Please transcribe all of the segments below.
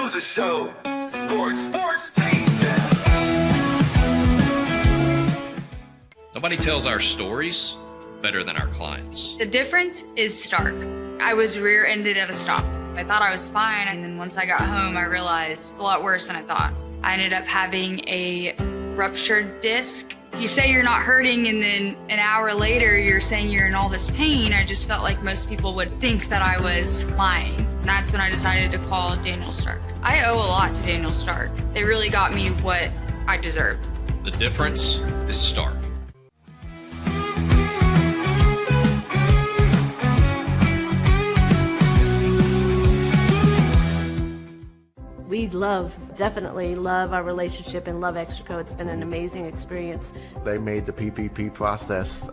Sousa Show. Sports team. Nobody tells our stories better than our clients. The difference is stark. I was rear-ended at a stop. I thought I was fine, and then once I got home, I realized it's a lot worse than I thought. I ended up having a ruptured disc. You say you're not hurting, and then an hour later, you're saying you're in all this pain. I just felt like most people would think that I was lying. And that's when I decided to call Daniel Stark. I owe a lot to Daniel Stark. They really got me what I deserved. The difference is stark. We definitely love our relationship and love Extraco. It's been an amazing experience. They made the PPP process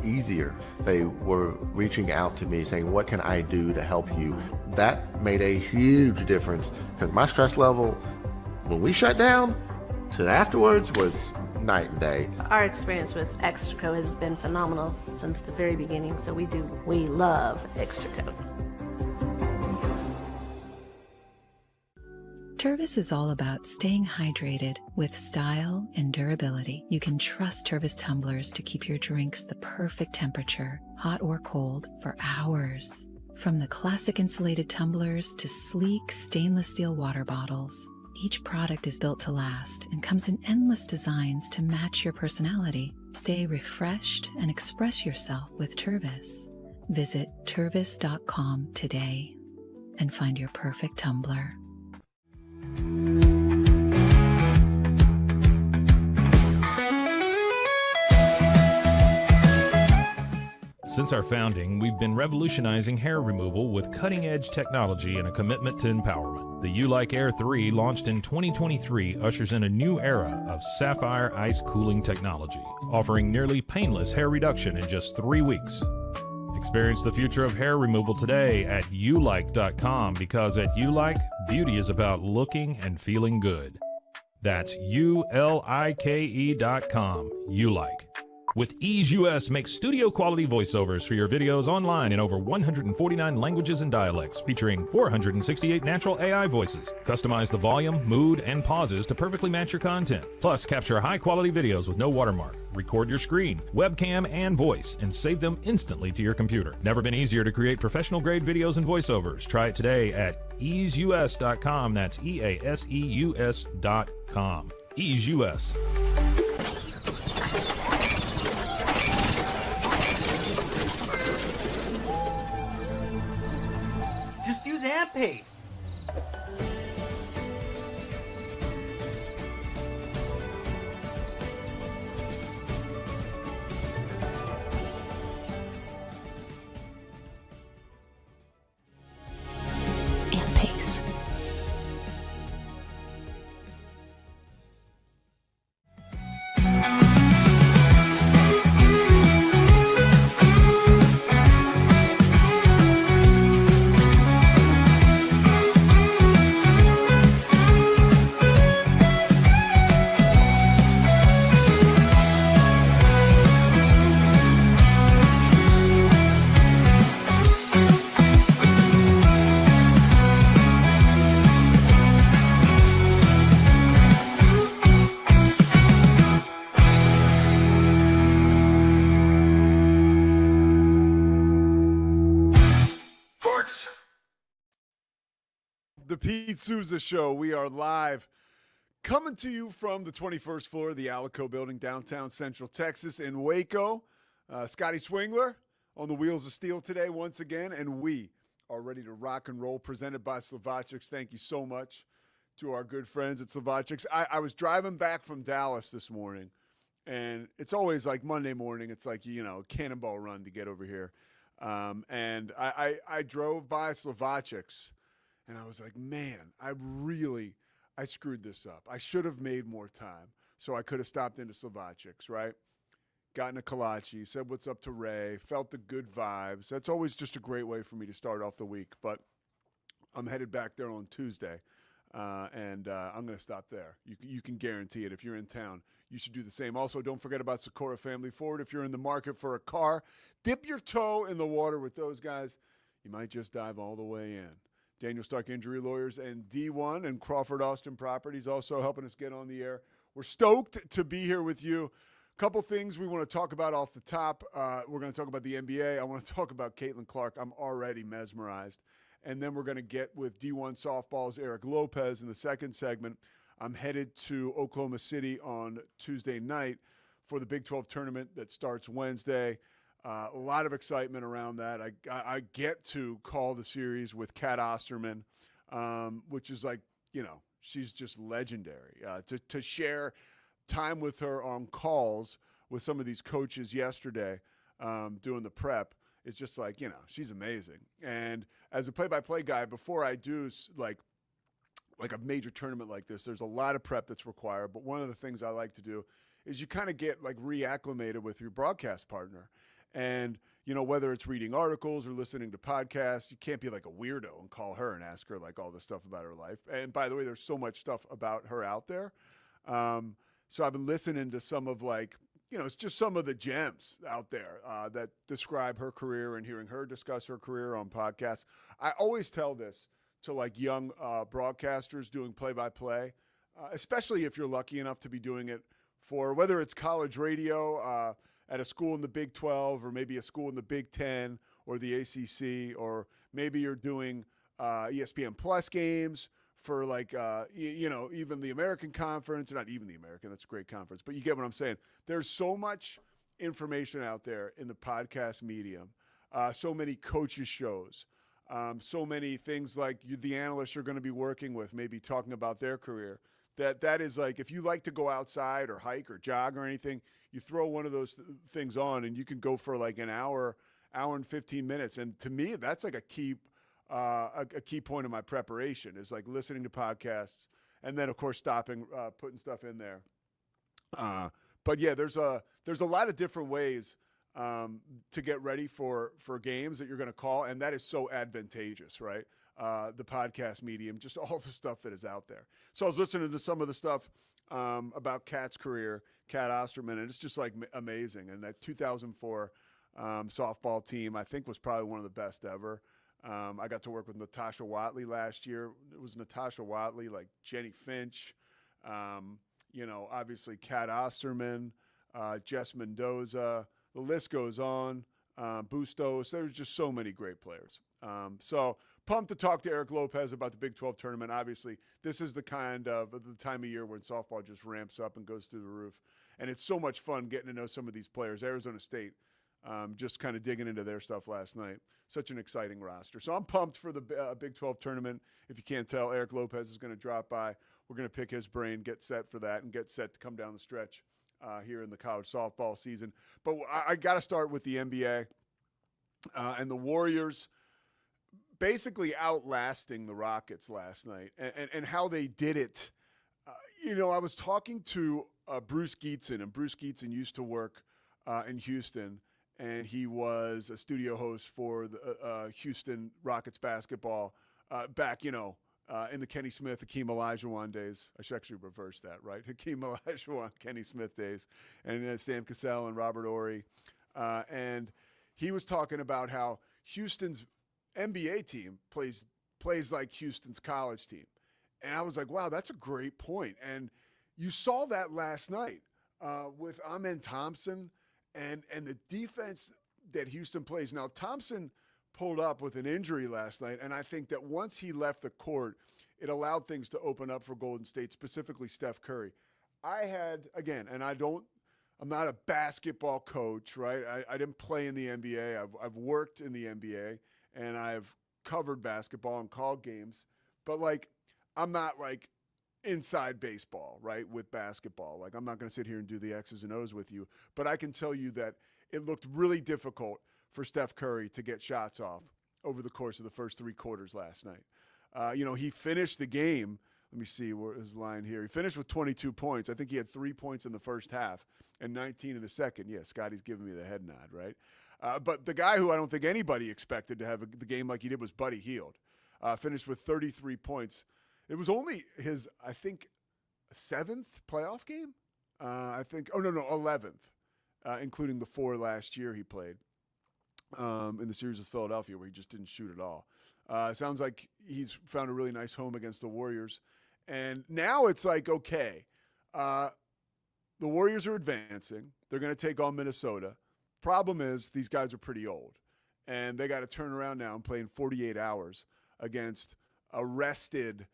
easier. They were reaching out to me saying, what can I do to help you? That made a huge difference because my stress level, when we shut down, to afterwards was night and day. Our experience with Extraco has been phenomenal since the very beginning, so we love Extraco. Tervis is all about staying hydrated with style and durability. You can trust Tervis tumblers to keep your drinks the perfect temperature, hot or cold, for hours. From the classic insulated tumblers to sleek stainless steel water bottles, each product is built to last and comes in endless designs to match your personality. Stay refreshed and express yourself with Tervis. Visit tervis.com today and find your perfect tumbler. Since our founding, we've been revolutionizing hair removal with cutting-edge technology and a commitment to empowerment. The You-Like Air 3, launched in 2023, ushers in a new era of sapphire ice cooling technology, offering nearly painless hair reduction in just 3 weeks. Experience the future of hair removal today at youlike.com, because at YouLike, beauty is about looking and feeling good. That's ULIKE.com. YouLike. With Ease US, make studio-quality voiceovers for your videos online in over 149 languages and dialects, featuring 468 natural AI voices. Customize the volume, mood, and pauses to perfectly match your content. Plus, capture high-quality videos with no watermark. Record your screen, webcam, and voice, and save them instantly to your computer. Never been easier to create professional-grade videos and voiceovers. Try it today at easeus.com. That's EASEUS.com. Ease US. Just use AMP-Pace. AMP-Pace. The Pete Sousa Show. We are live, coming to you from the 21st floor of the Alico Building, downtown Central Texas in Waco. Scotty Swingler on the wheels of steel today once again, and we are ready to rock and roll, presented by Slovacics. Thank you so much to our good friends at Slovacics. I was driving back from Dallas this morning, and it's always like Monday morning. It's like, you know, cannonball run to get over here. And I drove by Slovacics. And I was like, man, I screwed this up. I should have made more time. So I could have stopped into Slovacics, right? Gotten a kolache, said what's up to Ray, felt the good vibes. That's always just a great way for me to start off the week. But I'm headed back there on Tuesday, and I'm going to stop there. You can guarantee it. If you're in town, you should do the same. Also, don't forget about Socorro Family Ford. If you're in the market for a car, dip your toe in the water with those guys. You might just dive all the way in. Daniel Stark Injury Lawyers, and D1 and Crawford Austin Properties also helping us get on the air. We're stoked to be here with you. Couple things we want to talk about off the top. We're going to talk about the NBA. I want to talk about Caitlin Clark. I'm already mesmerized. And then we're going to get with D1 Softball's Eric Lopez in the second segment. I'm headed to Oklahoma City on Tuesday night for the Big 12 tournament that starts Wednesday. A lot of excitement around that. I get to call the series with Kat Osterman, which is like, she's just legendary. To share time with her on calls with some of these coaches yesterday doing the prep, it's just like, she's amazing. And as a play-by-play guy, before I do like a major tournament like this, there's a lot of prep that's required. But one of the things I like to do is you kind of get like reacclimated with your broadcast partner. And, whether it's reading articles or listening to podcasts, you can't be like a weirdo and call her and ask her like all this stuff about her life. And by the way, there's so much stuff about her out there. So I've been listening to some of it's just some of the gems out there that describe her career and hearing her discuss her career on podcasts. I always tell this to like young broadcasters doing play-by-play, especially if you're lucky enough to be doing it for whether it's college radio at a school in the Big 12 or maybe a school in the Big 10 or the ACC, or maybe you're doing ESPN Plus games for even the American Conference, not even the American, that's a great conference, but you get what I'm saying. There's so much information out there in the podcast medium, so many coaches shows, so many things like the analysts you're going to be working with, maybe talking about their career. That is like, if you like to go outside or hike or jog or anything, you throw one of those things on and you can go for like an hour and 15 minutes. And to me, that's like a key point of my preparation is like listening to podcasts and then of course stopping, putting stuff in there. But yeah, there's a lot of different ways to get ready for games that you're going to call. And that is so advantageous, right? The podcast medium, just all the stuff that is out there. So I was listening to some of the stuff about Kat's career, Kat Osterman, and it's just like amazing. And that 2004 softball team, I think, was probably one of the best ever. I got to work with Natasha Watley last year. It was Natasha Watley, like Jenny Finch, obviously Kat Osterman, Jess Mendoza. The list goes on. Bustos. There's just so many great players. So pumped to talk to Eric Lopez about the Big 12 tournament. Obviously, this is the time of year when softball just ramps up and goes through the roof. And it's so much fun getting to know some of these players. Arizona State, just kind of digging into their stuff last night. Such an exciting roster. So I'm pumped for the Big 12 tournament. If you can't tell, Eric Lopez is going to drop by. We're going to pick his brain, get set for that, and get set to come down the stretch here in the college softball season. But I got to start with the NBA and the Warriors basically outlasting the Rockets last night and how they did it. I was talking to Bruce Geetson, and Bruce Geetson used to work in Houston, and he was a studio host for the Houston Rockets basketball back, in the Kenny Smith, Hakeem Olajuwon days. I should actually reverse that, right? Hakeem Olajuwon, Kenny Smith days, and Sam Cassell and Robert Horry. And he was talking about how Houston's NBA team plays like Houston's college team. And I was like, wow, that's a great point. And you saw that last night with Amen Thompson and the defense that Houston plays. Now, Thompson pulled up with an injury last night, and I think that once he left the court, it allowed things to open up for Golden State, specifically Steph Curry. I had, again, and I'm not a basketball coach, right? I didn't play in the NBA. I've worked in the NBA, and I've covered basketball and called games. But, I'm not, inside baseball, right, with basketball. I'm not going to sit here and do the X's and O's with you. But I can tell you that it looked really difficult for Steph Curry to get shots off over the course of the first three quarters last night. He finished the game. Let me see where his line here. He finished with 22 points. I think he had 3 points in the first half and 19 in the second. Yeah, Scotty's giving me the head nod, right? But the guy who I don't think anybody expected to have the game like he did was Buddy Hield. Finished with 33 points. It was only his, I think, 7th playoff game? 11th, including the 4 last year he played in the series with Philadelphia where he just didn't shoot at all. Sounds like he's found a really nice home against the Warriors. And now it's like, okay, the Warriors are advancing. They're going to take on Minnesota. Problem is, these guys are pretty old. And they got to turn around now and play in 48 hours against a rested,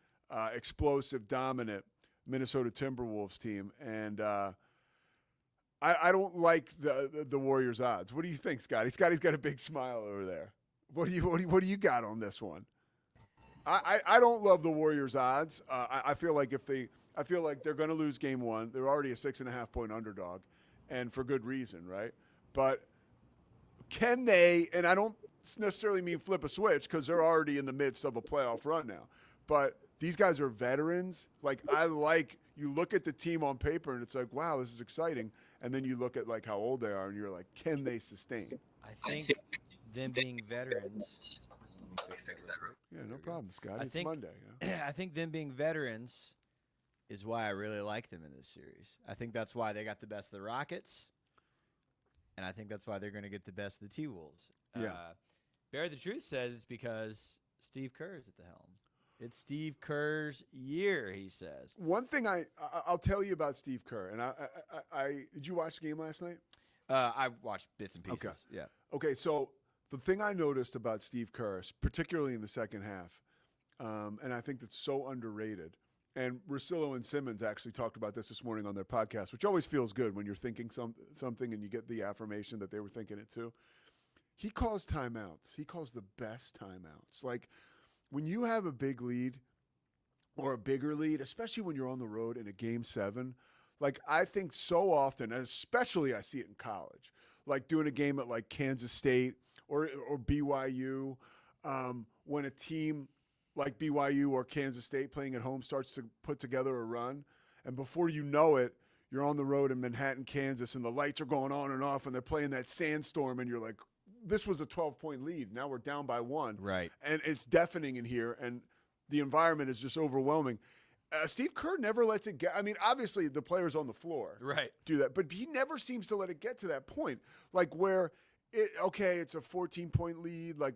explosive, dominant Minnesota Timberwolves team. And I don't like the Warriors' odds. What do you think, Scotty? Scotty's got a big smile over there. What do you got on this one? I don't love the Warriors' odds. I feel like they're going to lose game one. They're already a 6.5 point underdog, and for good reason, right? But can they? And I don't necessarily mean flip a switch because they're already in the midst of a playoff run now. But these guys are veterans. You look at the team on paper and it's like, wow, this is exciting. And then you look at like how old they are and you're like, can they sustain? I think them being veterans. Let me fix that. Yeah, no problem, Scott. It's Monday. I think them being veterans is why I really like them in this series. I think that's why they got the best of the Rockets, and I think that's why they're going to get the best of the T-Wolves. Yeah. Bear the Truth says it's because Steve Kerr is at the helm. It's Steve Kerr's year, he says. One thing I'll tell you about Steve Kerr, and I did you watch the game last night? I watched bits and pieces. Okay. Yeah. Okay, so the thing I noticed about Steve Kerr, particularly in the second half, and I think that's so underrated, and Russillo and Simmons actually talked about this morning on their podcast, which always feels good when you're thinking something and you get the affirmation that they were thinking it too. He calls timeouts. He calls the best timeouts. Like, when you have a big lead or a bigger lead, especially when you're on the road in a game 7, like I think so often, and especially I see it in college, like doing a game at like Kansas State or BYU, when a team like BYU or Kansas State playing at home starts to put together a run, and before you know it, you're on the road in Manhattan, Kansas, and the lights are going on and off, and they're playing that sandstorm, and you're like, this was a 12-point lead. Now we're down by 1. Right. And it's deafening in here, and the environment is just overwhelming. Steve Kerr never lets it get. I mean, obviously the players on the floor do that, but he never seems to let it get to that point, like where it's a 14-point lead. Like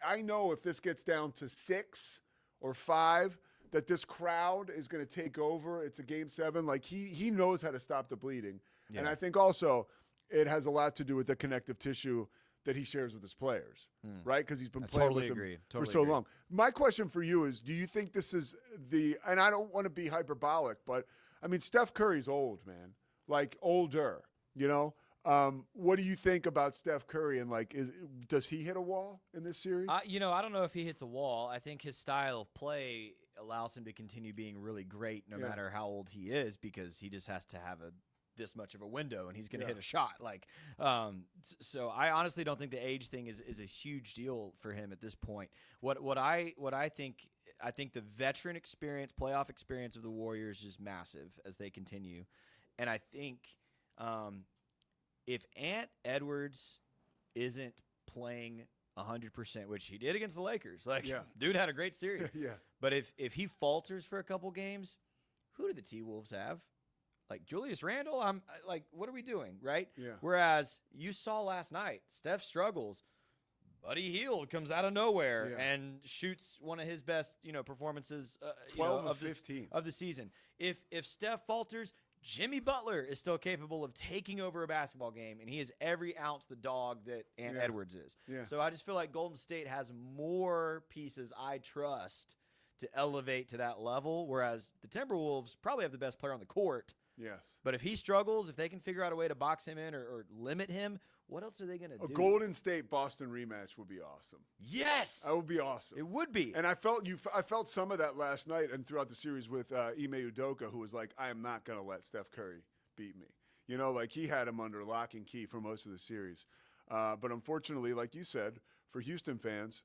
I know if this gets down to 6 or 5, that this crowd is going to take over. It's a game 7. Like he knows how to stop the bleeding, and I think also it has a lot to do with the connective tissue that he shares with his players, right? Because he's been playing with them for so long. My question for you is, do you think this is and I don't want to be hyperbolic, but I mean, Steph Curry's old, man, like older, you know? What do you think about Steph Curry, and like, does he hit a wall in this series? I don't know if he hits a wall. I think his style of play allows him to continue being really great no matter how old he is, because he just has to have this much of a window and he's going to hit a shot. Like, so I honestly don't think the age thing is a huge deal for him at this point. What I think the veteran experience, playoff experience of the Warriors is massive as they continue. And I think, if Ant Edwards isn't playing 100%, which he did against the Lakers, like dude had a great series. But if he falters for a couple games, who do the T-Wolves have? Like Julius Randle, I'm like, what are we doing, right? Yeah. Whereas you saw last night, Steph struggles. Buddy Hield comes out of nowhere and shoots one of his best, performances 12 of 15 of the season. If Steph falters, Jimmy Butler is still capable of taking over a basketball game, and he is every ounce the dog that Ant Edwards is. Yeah. So I just feel like Golden State has more pieces I trust to elevate to that level, whereas the Timberwolves probably have the best player on the court. Yes. But if he struggles, if they can figure out a way to box him in or limit him, what else are they going to do? A Golden State-Boston rematch would be awesome. Yes. That would be awesome. It would be. And I felt some of that last night and throughout the series with Ime Udoka, who was like, I am not going to let Steph Curry beat me. Like he had him under lock and key for most of the series. But unfortunately, like you said, for Houston fans,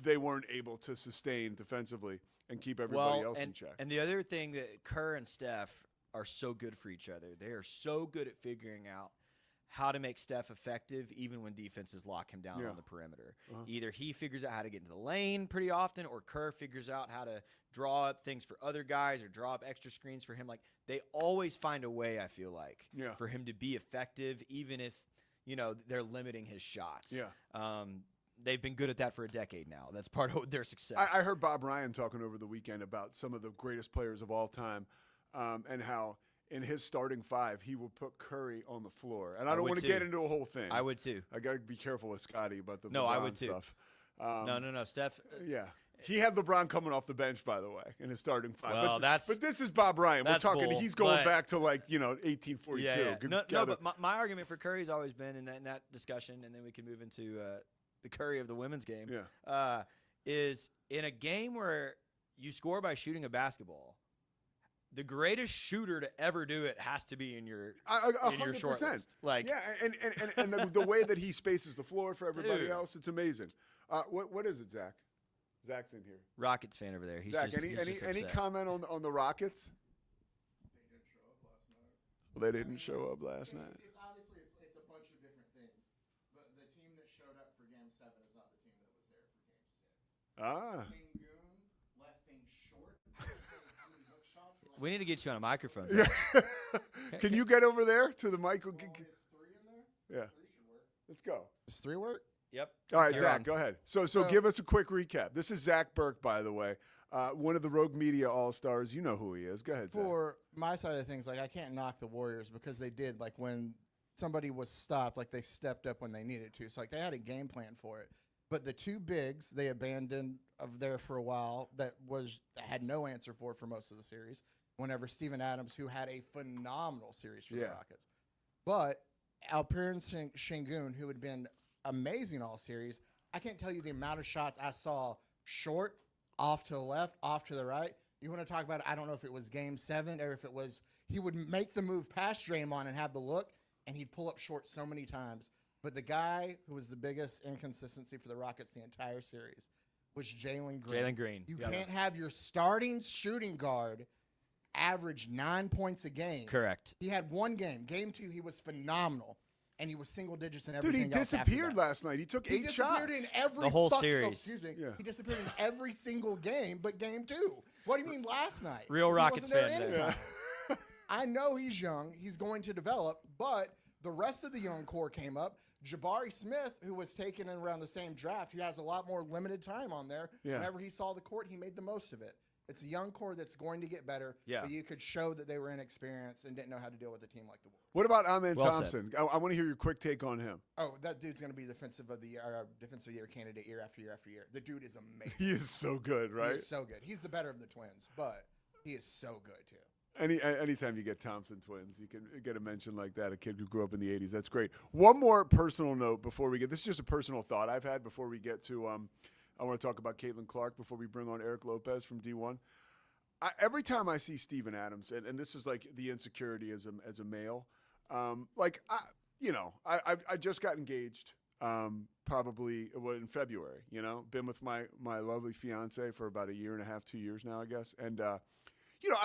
they weren't able to sustain defensively and keep everybody else in check. And the other thing that Kerr and Steph are so good for each other, they are so good at figuring out how to make Steph effective even when defenses lock him down on the perimeter. Either he figures out how to get into the lane pretty often, or Kerr figures out how to draw up things for other guys or draw up extra screens for him. Like, they always find a way, I feel like, for him to be effective, even if, they're limiting his shots. they've been good at that for a decade now. That's part of their success. I heard Bob Ryan talking over the weekend about some of the greatest players of all time, and how in his starting five he will put Curry on the floor. And I don't want to get into a whole thing. I would too. I got to be careful with Scotty about the No, LeBron I would too. stuff. No, Steph. Yeah. He had LeBron coming off the bench, by the way, in his starting five. Well, but this is Bob Ryan. We're talking. Bull, he's going back to 1842. Yeah. No, but my argument for Curry's always been in that discussion, and then we can move into the Curry of the women's game. Yeah. Is in a game where you score by shooting a basketball, the greatest shooter to ever do it has to be in your short list. Like, and the way that he spaces the floor for everybody else, it's amazing. What is it, Zach? Zach's in here. Rockets fan over there. He's Zach, just any comment on the Rockets? They didn't show up last night. It's obviously it's a bunch of different things, but the team that showed up for Game 7 is not the team that was there for Game 6. Shingun left things short. We need to get you on a microphone. Yeah. Can you get over there to the mic? Is 3 in there? Yeah. 3 should work. Let's go. Does 3 work? Yep. All right, You're Zach, on. go ahead. So give us a quick recap. This is Zach Burke, by the way, one of the Rogue Media All-Stars. You know who he is. Go ahead, Zach. For my side of things, I can't knock the Warriors because they did, when somebody was stopped, they stepped up when they needed to. So, they had a game plan for it. But the two bigs they abandoned there for a while that had no answer for most of the series. Whenever Steven Adams, who had a phenomenal series for the Rockets. But Alperen Sengun, who had been amazing all series, I can't tell you the amount of shots I saw short, off to the left, off to the right. You want to talk about it, I don't know if it was Game 7 or if it was he would make the move past Draymond and have the look, and he'd pull up short so many times. But the guy who was the biggest inconsistency for the Rockets the entire series was Jalen Green. Jalen Green. You can't have your starting shooting guard average 9 points a game. Correct. He had one game. Game 2, he was phenomenal. And he was single digits in everything. Dude, he disappeared last night. He took 8 shots. He disappeared in every the whole series. Excuse me. Yeah. He disappeared in every single game but Game 2. What do you mean last night? Real Rockets fans there. Yeah. I know he's young. He's going to develop, but the rest of the young core came up. Jabari Smith, who was taken in around the same draft, he has a lot more limited time on there. Yeah. Whenever he saw the court, he made the most of it. It's a young core that's going to get better, but you could show that they were inexperienced and didn't know how to deal with a team like the Wolves. What about Amen Thompson? I want to hear your quick take on him. Oh, that dude's going to be defensive of the year candidate year after year after year. The dude is amazing. He is so good, right? He is so good. He's the better of the twins, but he is so good too. Anytime you get Thompson twins, you can get a mention like that, a kid who grew up in the 80s. That's great. One more personal note before we get – this is just a personal thought I've had before we get to I want to talk about Caitlin Clark before we bring on Eric Lopez from D1. Every time I see Steven Adams, and this is like the insecurity as a male, I just got engaged probably in February, been with my lovely fiance for about 1.5 years, 2 years now, I guess. And,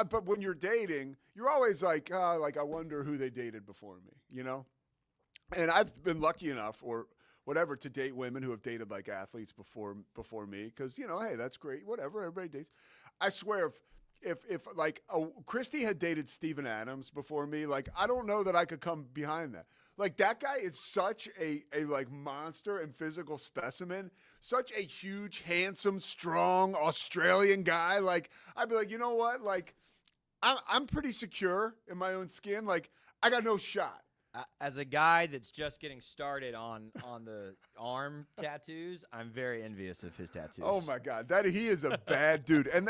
but when you're dating, you're always like I wonder who they dated before me, And I've been lucky enough or whatever to date women who have dated like athletes before me because, hey, that's great, whatever, everybody dates. I swear if Christy had dated Steven Adams before me, I don't know that I could come behind that. That guy is such a monster and physical specimen, such a huge, handsome, strong Australian guy. I'd be like, you know what? I'm pretty secure in my own skin. I got no shot. As a guy that's just getting started on the arm tattoos, I'm very envious of his tattoos. Oh my God, he is a bad dude, and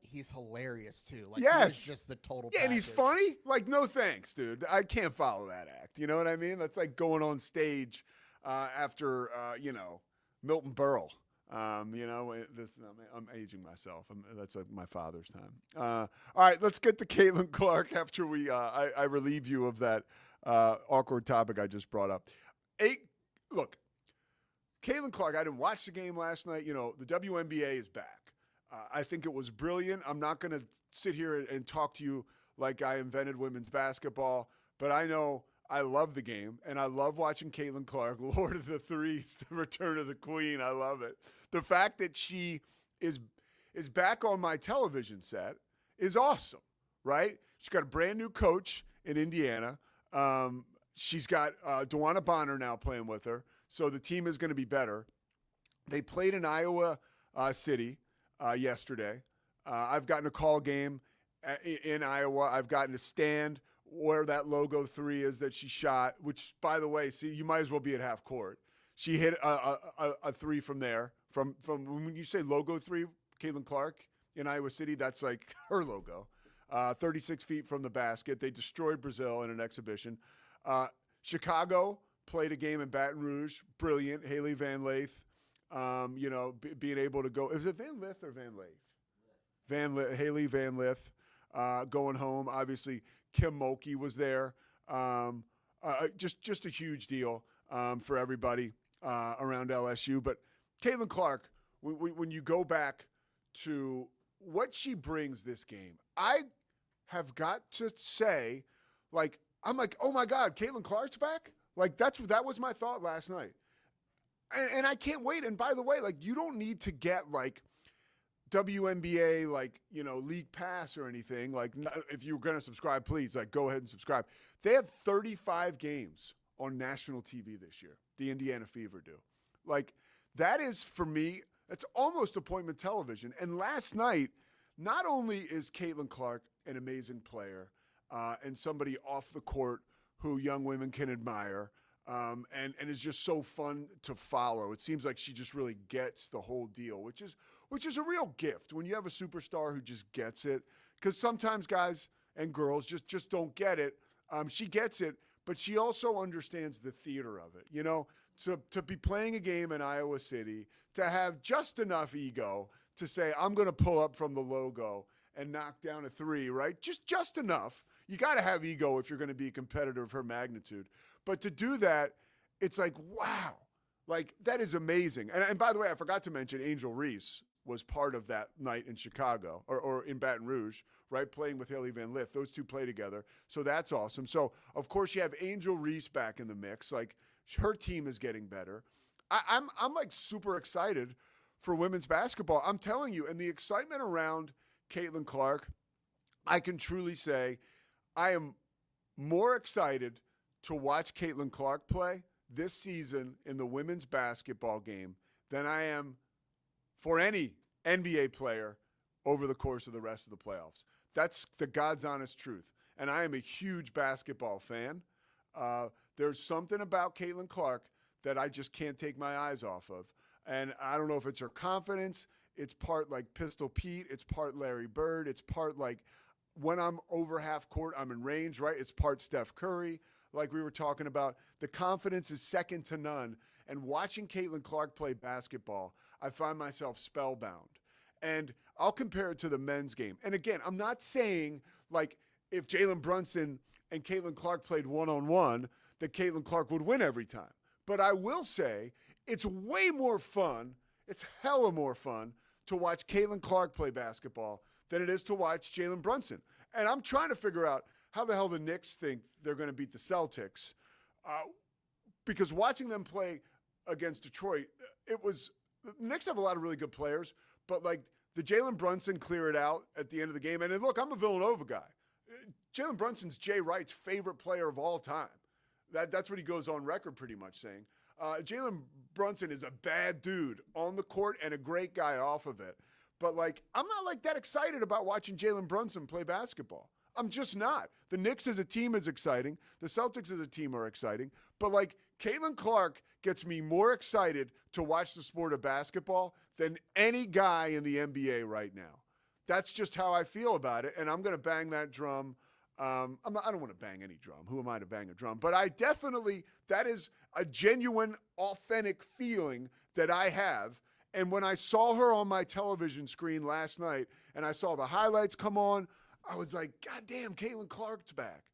he's hilarious too. Yes, he's just the total. Yeah, and he's funny. No thanks, dude. I can't follow that act. You know what I mean? That's like going on stage after Milton Berle. I'm aging myself. That's my father's time. All right, let's get to Caitlin Clark after I relieve you of that awkward topic I just brought up. Look, Caitlin Clark, I didn't watch the game last night. The WNBA is back. I think it was brilliant. I'm not going to sit here and talk to you like I invented women's basketball, but I know I love the game, and I love watching Caitlin Clark, Lord of the Threes, the Return of the Queen. I love it. The fact that she is back on my television set is awesome, right? She's got a brand new coach in Indiana. She's got DeWanna Bonner now playing with her. So the team is going to be better. They played in Iowa City yesterday. I've gotten a call game in Iowa. I've gotten to stand where that logo 3 is that she shot, which, by the way, see, you might as well be at half court. She hit a 3 from there. From when you say logo 3, Caitlin Clark in Iowa City, that's like her logo. 36 feet from the basket. They destroyed Brazil in an exhibition. Chicago played a game in Baton Rouge. Brilliant. Haley Van Lath, being able to go. Is it Van Lith or Van Lath? Haley Van Lith going home. Obviously, Kim Mulkey was there. Just a huge deal for everybody around LSU. But Caitlin Clark, when you go back to what she brings this game, I have got to say, I'm like, oh my God, Caitlin Clark's back? That was my thought last night. And I can't wait. And by the way, you don't need to get WNBA, league pass or anything. If you're going to subscribe, please, go ahead and subscribe. They have 35 games on national TV this year. The Indiana Fever do. That is, for me, it's almost appointment television. And last night, not only is Caitlin Clark an amazing player and somebody off the court who young women can admire, and is just so fun to follow. It seems like she just really gets the whole deal, which is a real gift when you have a superstar who just gets it. Because sometimes guys and girls just don't get it. She gets it, but she also understands the theater of it. To be playing a game in Iowa City, to have just enough ego to say, I'm going to pull up from the logo and knock down a 3, right? Just enough. You got to have ego if you're going to be a competitor of her magnitude. But to do that, it's wow. That is amazing. And by the way, I forgot to mention Angel Reese was part of that night in Chicago or in Baton Rouge, right? Playing with Haley Van Lith. Those two play together. So that's awesome. So, of course, you have Angel Reese back in the mix. Her team is getting better. I'm super excited for women's basketball. I'm telling you, and the excitement around Caitlin Clark, I can truly say I am more excited to watch Caitlin Clark play this season in the women's basketball game than I am for any NBA player over the course of the rest of the playoffs. That's the God's honest truth. And I am a huge basketball fan. There's something about Caitlin Clark that I just can't take my eyes off of. And I don't know if it's her confidence. It's part Pistol Pete. It's part Larry Bird. It's part when I'm over half court, I'm in range, right? It's part Steph Curry, like we were talking about. The confidence is second to none. And watching Caitlin Clark play basketball, I find myself spellbound. And I'll compare it to the men's game. And again, I'm not saying if Jalen Brunson and Caitlin Clark played one-on-one, that Caitlin Clark would win every time. But I will say it's way more fun, it's hella more fun to watch Caitlin Clark play basketball than it is to watch Jalen Brunson. And I'm trying to figure out how the hell the Knicks think they're going to beat the Celtics. Because watching them play against Detroit, the Knicks have a lot of really good players, but the Jalen Brunson clear it out at the end of the game. And look, I'm a Villanova guy. Jalen Brunson's Jay Wright's favorite player of all time. That's what he goes on record pretty much saying. Jalen Brunson is a bad dude on the court and a great guy off of it. But I'm not that excited about watching Jalen Brunson play basketball. I'm just not. The Knicks as a team is exciting. The Celtics as a team are exciting. But Caitlin Clark gets me more excited to watch the sport of basketball than any guy in the NBA right now. That's just how I feel about it. And I'm going to bang that drum. I don't want to bang any drum. Who am I to bang a drum? But that is a genuine, authentic feeling that I have. And when I saw her on my television screen last night and I saw the highlights come on, I was like, God damn, Caitlin Clark's back.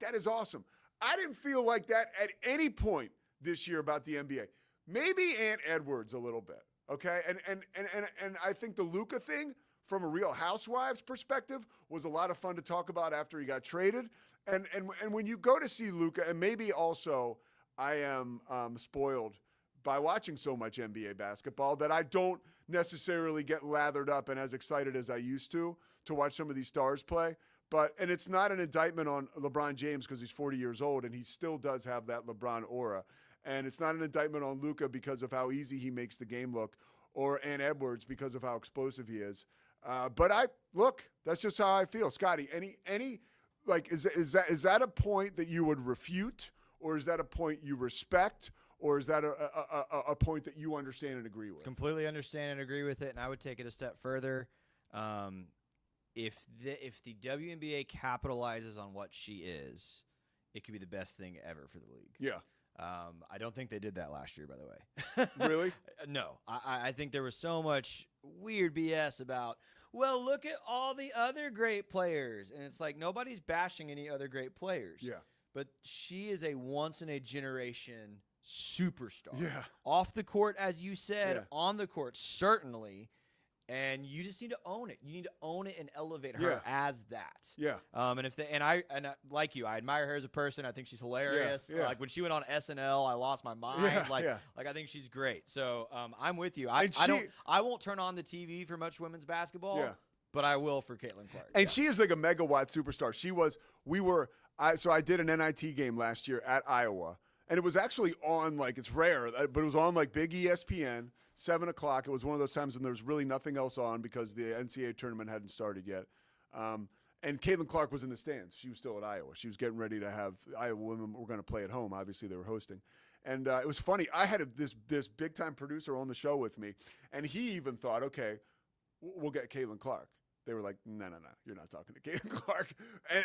That is awesome. I didn't feel like that at any point this year about the NBA. Maybe Ant Edwards a little bit, okay? And I think the Luka thing, from a Real Housewives perspective, was a lot of fun to talk about after he got traded. And when you go to see Luka, and maybe also I am spoiled by watching so much NBA basketball that I don't necessarily get lathered up and as excited as I used to watch some of these stars play. And it's not an indictment on LeBron James because he's 40 years old and he still does have that LeBron aura. And it's not an indictment on Luka because of how easy he makes the game look, or Ant Edwards because of how explosive he is. But that's just how I feel. Scotty, any like, is that a point that you would refute, or is that a point you respect, or is that a point that you understand and agree with? Completely understand and agree with it, and I would take it a step further. If the WNBA capitalizes on what she is, it could be the best thing ever for the league. Yeah. I don't think they did that last year, by the way. Really? No. I think there was so much weird BS about, well, look at all the other great players. And it's like, nobody's bashing any other great players. Yeah. But she is a once-in-a-generation superstar. Yeah. Off the court, as you said, Yeah. on the court, certainly. And you just need to own it. You need to own it and elevate her as that. Yeah. And I like you, I admire her as a person. I think she's hilarious. Yeah. Like when she went on SNL, I lost my mind. Like I think she's great. So I'm with you. I won't turn on the TV for much women's basketball. Yeah. But I will for Caitlin Clark. And she is like a megawatt superstar. So I did an NIT game last year at Iowa, and it was actually on, like, it's rare, but it was on like big ESPN. 7 o'clock. It was one of those times when there was really nothing else on because the NCAA tournament hadn't started yet. And Caitlin Clark was in the stands. She was still at Iowa. She was getting ready to have Iowa women were going to play at home. Obviously, they were hosting. And it was funny. I had this big-time producer on the show with me, and he even thought, okay, we'll get Caitlin Clark. They were like, no, you're not talking to Caitlin Clark.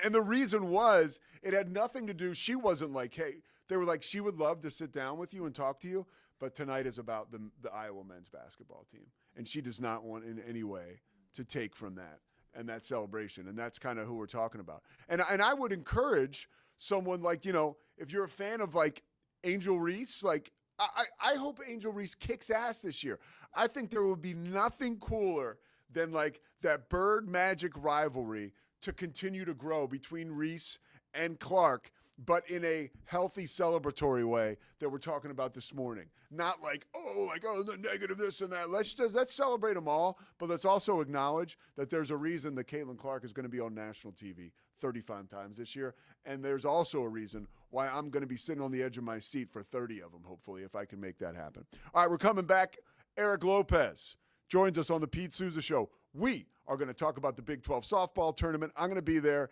And the reason was it had nothing to do. She wasn't like, hey, they were like, she would love to sit down with you and talk to you. But tonight is about the Iowa men's basketball team. And she does not want in any way to take from that and that celebration. And that's kind of who we're talking about. And I would encourage someone like, if you're a fan of like Angel Reese, like I hope Angel Reese kicks ass this year. I think there would be nothing cooler than like that Bird Magic rivalry to continue to grow between Reese and Clark, but in a healthy, celebratory way that we're talking about this morning. Not like, the negative this and that. Let's celebrate them all, but let's also acknowledge that there's a reason that Caitlin Clark is going to be on national TV 35 times this year, and there's also a reason why I'm going to be sitting on the edge of my seat for 30 of them, hopefully, if I can make that happen. All right, we're coming back. Eric Lopez joins us on the Pete Sousa Show. We are going to talk about the Big 12 softball tournament. I'm going to be there.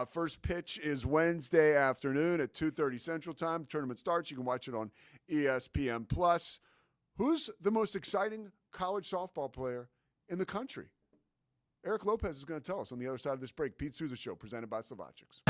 First pitch is Wednesday afternoon at 2:30 Central Time. The tournament starts. You can watch it on ESPN+. Who's the most exciting college softball player in the country? Eric Lopez is going to tell us on the other side of this break. Pete Sousa Show, presented by Slovakics.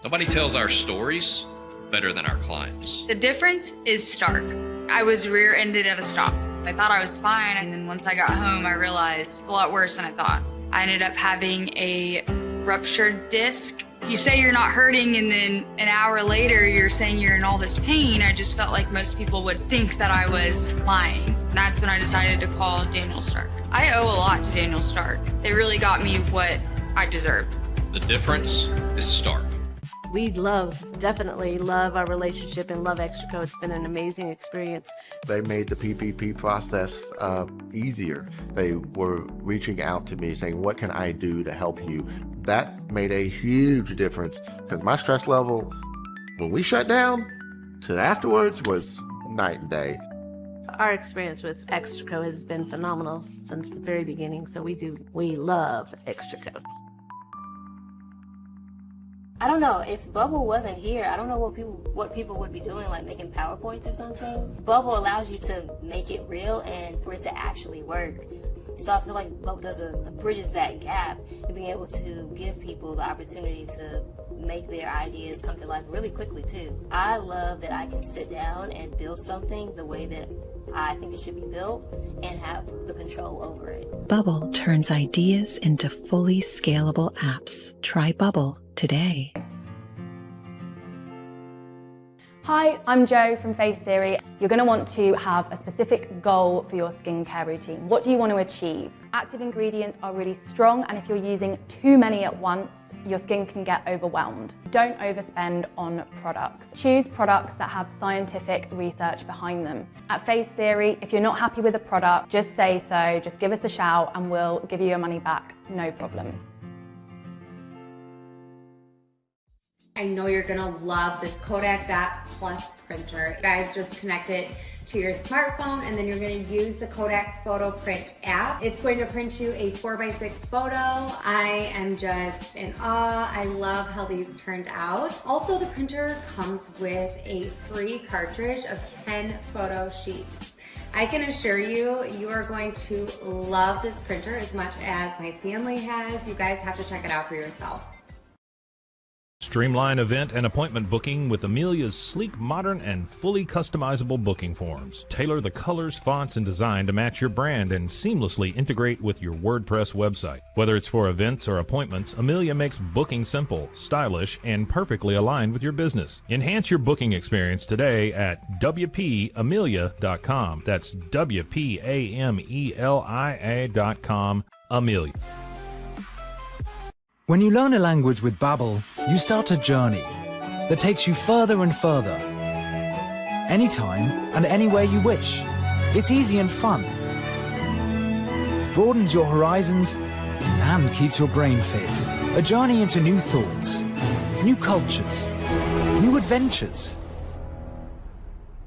Nobody tells our stories better than our clients. The difference is stark. I was rear-ended at a stop. I thought I was fine, and then once I got home, I realized it's a lot worse than I thought. I ended up having a ruptured disc. You say you're not hurting, and then an hour later, you're saying you're in all this pain. I just felt like most people would think that I was lying. That's when I decided to call Daniel Stark. I owe a lot to Daniel Stark. They really got me what I deserved. The difference is stark. We definitely love our relationship and love Extraco. It's been an amazing experience. They made the PPP process easier. They were reaching out to me saying, what can I do to help you? That made a huge difference because my stress level, when we shut down to afterwards, was night and day. Our experience with Extraco has been phenomenal since the very beginning. So we love Extraco. I don't know, if Bubble wasn't here, I don't know what people would be doing, like making PowerPoints or something. Bubble allows you to make it real and for it to actually work. So I feel like Bubble bridges that gap and being able to give people the opportunity to make their ideas come to life really quickly too. I love that I can sit down and build something the way that I think it should be built and have the control over it. Bubble turns ideas into fully scalable apps. Try Bubble today. Hi, I'm Jo from Face Theory. You're going to want to have a specific goal for your skincare routine. What do you want to achieve? Active ingredients are really strong, and if you're using too many at once, your skin can get overwhelmed. Don't overspend on products. Choose products that have scientific research behind them. At Face Theory, if you're not happy with a product, just say so, just give us a shout and we'll give you your money back, no problem. I know you're gonna love this Kodak Dot Plus printer. You guys just connect it to your smartphone and then you're gonna use the Kodak Photo Print app. It's going to print you a 4x6 photo. I am just in awe. I love how these turned out. Also, the printer comes with a free cartridge of 10 photo sheets. I can assure you, you are going to love this printer as much as my family has. You guys have to check it out for yourself. Streamline event and appointment booking with Amelia's sleek, modern, and fully customizable booking forms. Tailor the colors, fonts, and design to match your brand and seamlessly integrate with your WordPress website. Whether it's for events or appointments, Amelia makes booking simple, stylish, and perfectly aligned with your business. Enhance your booking experience today at WPAmelia.com. That's WPAMELIA.com. Amelia. When you learn a language with Babbel, you start a journey that takes you further and further. Anytime and anywhere you wish. It's easy and fun. Broadens your horizons and keeps your brain fit. A journey into new thoughts, new cultures, new adventures.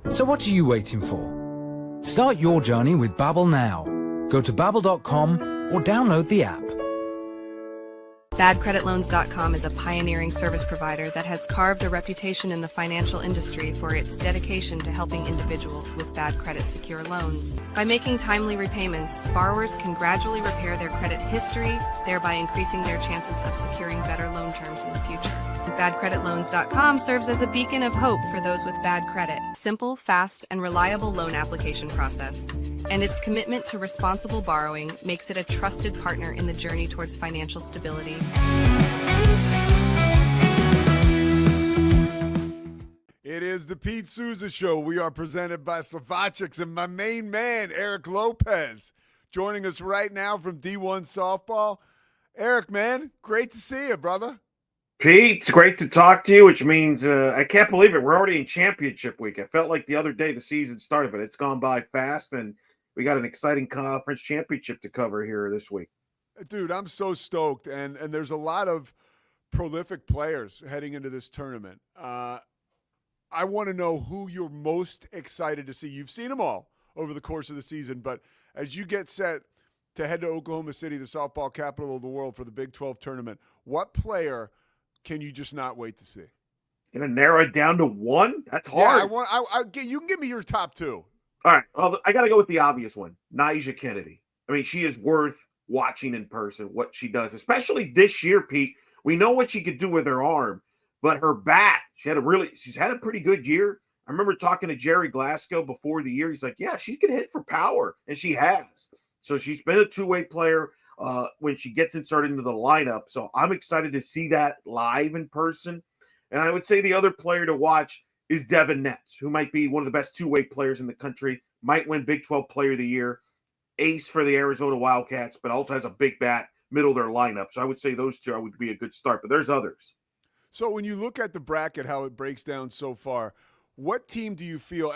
So what are you waiting for? Start your journey with Babbel now. Go to babbel.com or download the app. BadCreditLoans.com is a pioneering service provider that has carved a reputation in the financial industry for its dedication to helping individuals with bad credit secure loans. By making timely repayments, borrowers can gradually repair their credit history, thereby increasing their chances of securing better loan terms in the future. BadCreditLoans.com serves as a beacon of hope for those with bad credit. Simple, fast, and reliable loan application process. And its commitment to responsible borrowing makes it a trusted partner in the journey towards financial stability. It is the Pete Sousa Show. We are presented by Slovaceks and my main man, Eric Lopez, joining us right now from D1 Softball. Eric, man, great to see you, brother. Pete, it's great to talk to you, which means I can't believe it. We're already in championship week. I felt like the other day the season started, but it's gone by fast, and we got an exciting conference championship to cover here this week. Dude, I'm so stoked, and there's a lot of prolific players heading into this tournament. I want to know who you're most excited to see. You've seen them all over the course of the season, but as you get set to head to Oklahoma City, the softball capital of the world, for the Big 12 tournament, what player can you just not wait to see? Gonna narrow it down to one? That's hard. Yeah, you can give me your top two. All right, well, I got to go with the obvious one, Nyjah Kennedy. I mean, she is worth watching in person, what she does, especially this year, Pete. We know what she could do with her arm, but her bat, she's had a pretty good year. I remember talking to Jerry Glasgow before the year. He's like, yeah, she can hit for power, and she has. So she's been a two-way player when she gets inserted into the lineup. So I'm excited to see that live in person. And I would say the other player to watch is Devin Netz, who might be one of the best two-way players in the country, might win Big 12 Player of the Year, ace for the Arizona Wildcats, but also has a big bat, middle of their lineup. So I would say those two would be a good start, but there's others. So when you look at the bracket, how it breaks down so far, what team do you feel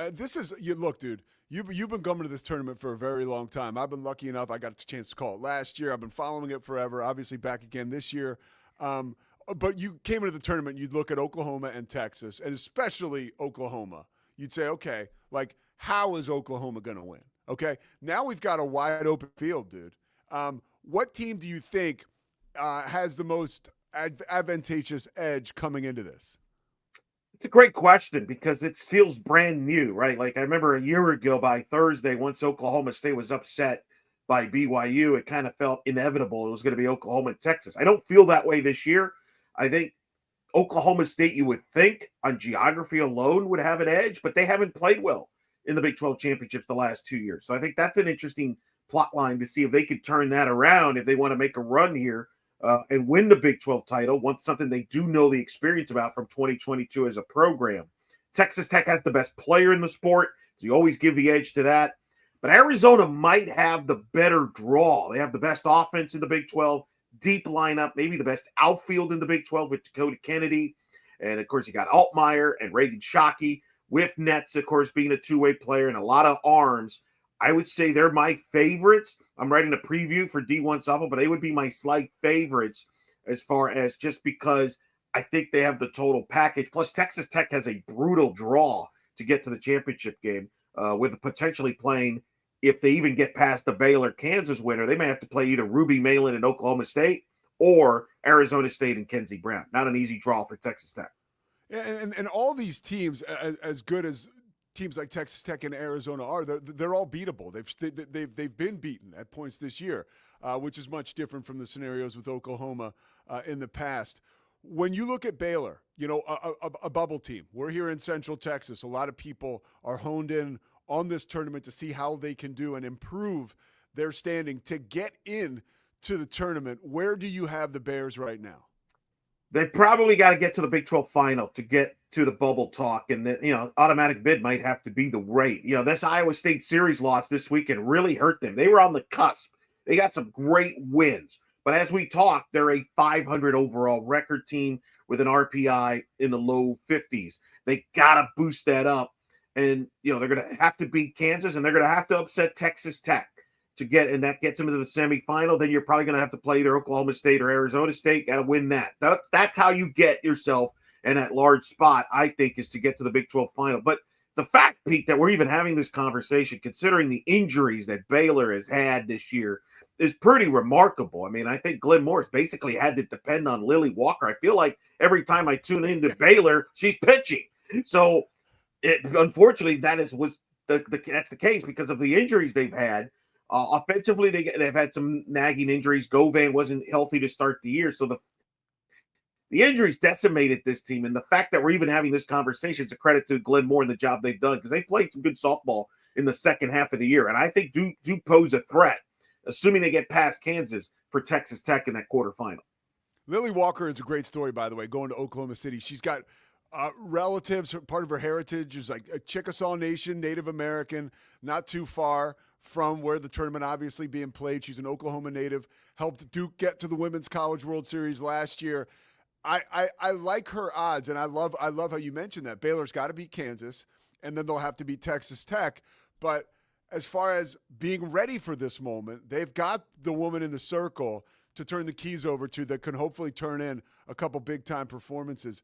look, dude, you've been coming to this tournament for a very long time. I've been lucky enough. I got a chance to call it last year. I've been following it forever, obviously back again this year. But you came into the tournament, you'd look at Oklahoma and Texas, and especially Oklahoma. You'd say, okay, like, how is Oklahoma going to win? Okay, now we've got a wide open field, dude. What team do you think has the most advantageous edge coming into this? It's a great question because it feels brand new, right? Like I remember a year ago by Thursday, once Oklahoma State was upset by BYU, it kind of felt inevitable it was going to be Oklahoma and Texas. I don't feel that way this year. I think Oklahoma State, you would think on geography alone, would have an edge, but they haven't played well in the Big 12 championships the last 2 years. So I think that's an interesting plot line to see if they could turn that around, if they want to make a run here and win the Big 12 title, something they do know the experience about from 2022 as a program. Texas Tech has the best player in the sport, so you always give the edge to that. But Arizona might have the better draw. They have the best offense in the Big 12, deep lineup, maybe the best outfield in the Big 12 with Dakota Kennedy. And, of course, you got Altmaier and Reagan Shockey with Netz, of course, being a two-way player and a lot of arms. I would say they're my favorites. I'm writing a preview for D1 softball, but they would be my slight favorites as far as just because I think they have the total package. Plus, Texas Tech has a brutal draw to get to the championship game, with potentially playing, if they even get past the Baylor-Kansas winner, they may have to play either Ruby Malin and Oklahoma State or Arizona State and Kenzie Brown. Not an easy draw for Texas Tech. Yeah, and all these teams, as good as teams like Texas Tech and Arizona are, they're all beatable. They've been beaten at points this year, which is much different from the scenarios with Oklahoma in the past. When you look at Baylor, you know, a bubble team. We're here in Central Texas. A lot of people are honed in on this tournament to see how they can do and improve their standing to get in to the tournament. Where do you have the Bears right now? They probably got to get to the Big 12 final to get to the bubble talk, and then, you know, automatic bid might have to be the rate. You know, this Iowa State series loss this weekend really hurt them. They were on the cusp. They got some great wins, but as we talk, they're a 500 overall record team with an RPI in the low 50s. They got to boost that up, and, you know, they're going to have to beat Kansas, and they're going to have to upset Texas Tech to get, and that gets them into the semifinal. Then you're probably going to have to play either Oklahoma State or Arizona State. Got to win that. That's how you get yourself in that large spot, I think, is to get to the Big 12 final. But the fact, Pete, that we're even having this conversation, considering the injuries that Baylor has had this year, is pretty remarkable. I mean, I think Glenn Morris basically had to depend on Lily Walker. I feel like every time I tune into Baylor, she's pitching. So, unfortunately, that's the case because of the injuries they've had. Offensively, they've had some nagging injuries. Govan wasn't healthy to start the year, so the injuries decimated this team. And the fact that we're even having this conversation is a credit to Glenn Moore and the job they've done, because they played some good softball in the second half of the year, and I think do pose a threat, assuming they get past Kansas, for Texas Tech in that quarterfinal. Lily Walker is a great story, by the way, going to Oklahoma City. She's got relatives. Part of her heritage is like a Chickasaw Nation, Native American, not too far from where the tournament obviously being played. She's an Oklahoma native, helped Duke get to the Women's College World Series last year. I like her odds, and I love how you mentioned that. Baylor's got to beat Kansas, and then they'll have to beat Texas Tech. But as far as being ready for this moment, they've got the woman in the circle to turn the keys over to that can hopefully turn in a couple big-time performances.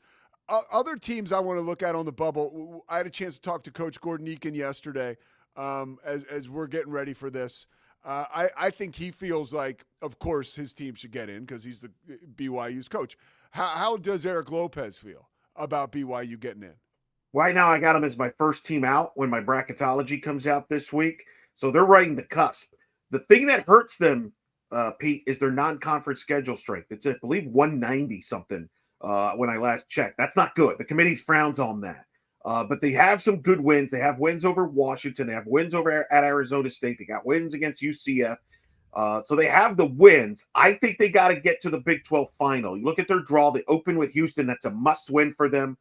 Other teams I want to look at on the bubble, I had a chance to talk to Coach Gordon Eakin yesterday as we're getting ready for this. I think he feels like, of course, his team should get in because he's the BYU's coach. How does Eric Lopez feel about BYU getting in? Right now, I got them as my first team out when my bracketology comes out this week. So they're right in the cusp. The thing that hurts them, Pete, is their non-conference schedule strength. It's, I believe, 190-something when I last checked. That's not good. The committee frowns on that. But they have some good wins. They have wins over Washington. They have wins over at Arizona State. They got wins against UCF. So they have the wins. I think they got to get to the Big 12 final. You look at their draw. They open with Houston. That's a must-win for them.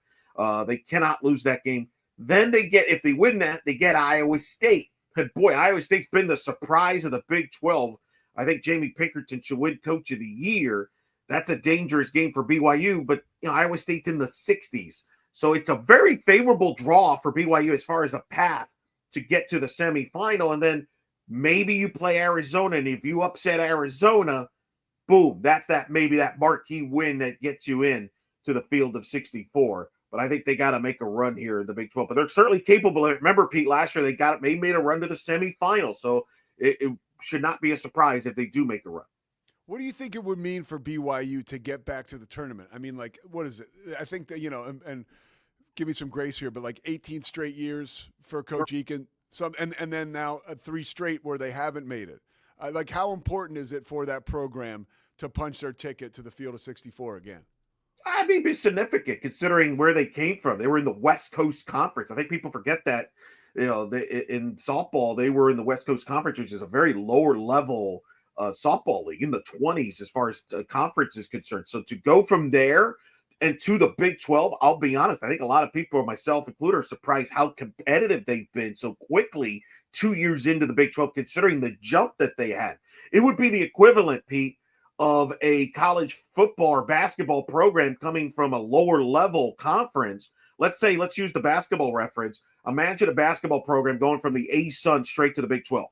They cannot lose that game. Then if they win that, they get Iowa State. And boy, Iowa State's been the surprise of the Big 12. I think Jamie Pinkerton should win Coach of the Year. That's a dangerous game for BYU, but Iowa State's in the 60s. So it's a very favorable draw for BYU as far as a path to get to the semifinal. And then maybe you play Arizona, and if you upset Arizona, boom, that's maybe that marquee win that gets you in to the field of 64. But I think they got to make a run here in the Big 12. But they're certainly capable. Remember, Pete, last year they made a run to the semifinal. So it should not be a surprise if they do make a run. What do you think it would mean for BYU to get back to the tournament? I mean, like, what is it? I think that, and give me some grace here, but like 18 straight years for Coach Eakin, and then now 3 straight where they haven't made it. Like, how important is it for that program to punch their ticket to the field of 64 again? I mean, it's significant considering where they came from. They were in the West Coast Conference. I think people forget that, in softball, they were in the West Coast Conference, which is a very lower level softball league, in the 20s as far as conference is concerned. So to go from there and to the Big 12, I'll be honest, I think a lot of people, myself included, are surprised how competitive they've been so quickly 2 years into the Big 12, considering the jump that they had. It would be the equivalent, Pete, of a college football or basketball program coming from a lower level conference. Let's use the basketball reference. Imagine a basketball program going from the ASUN straight to the Big 12.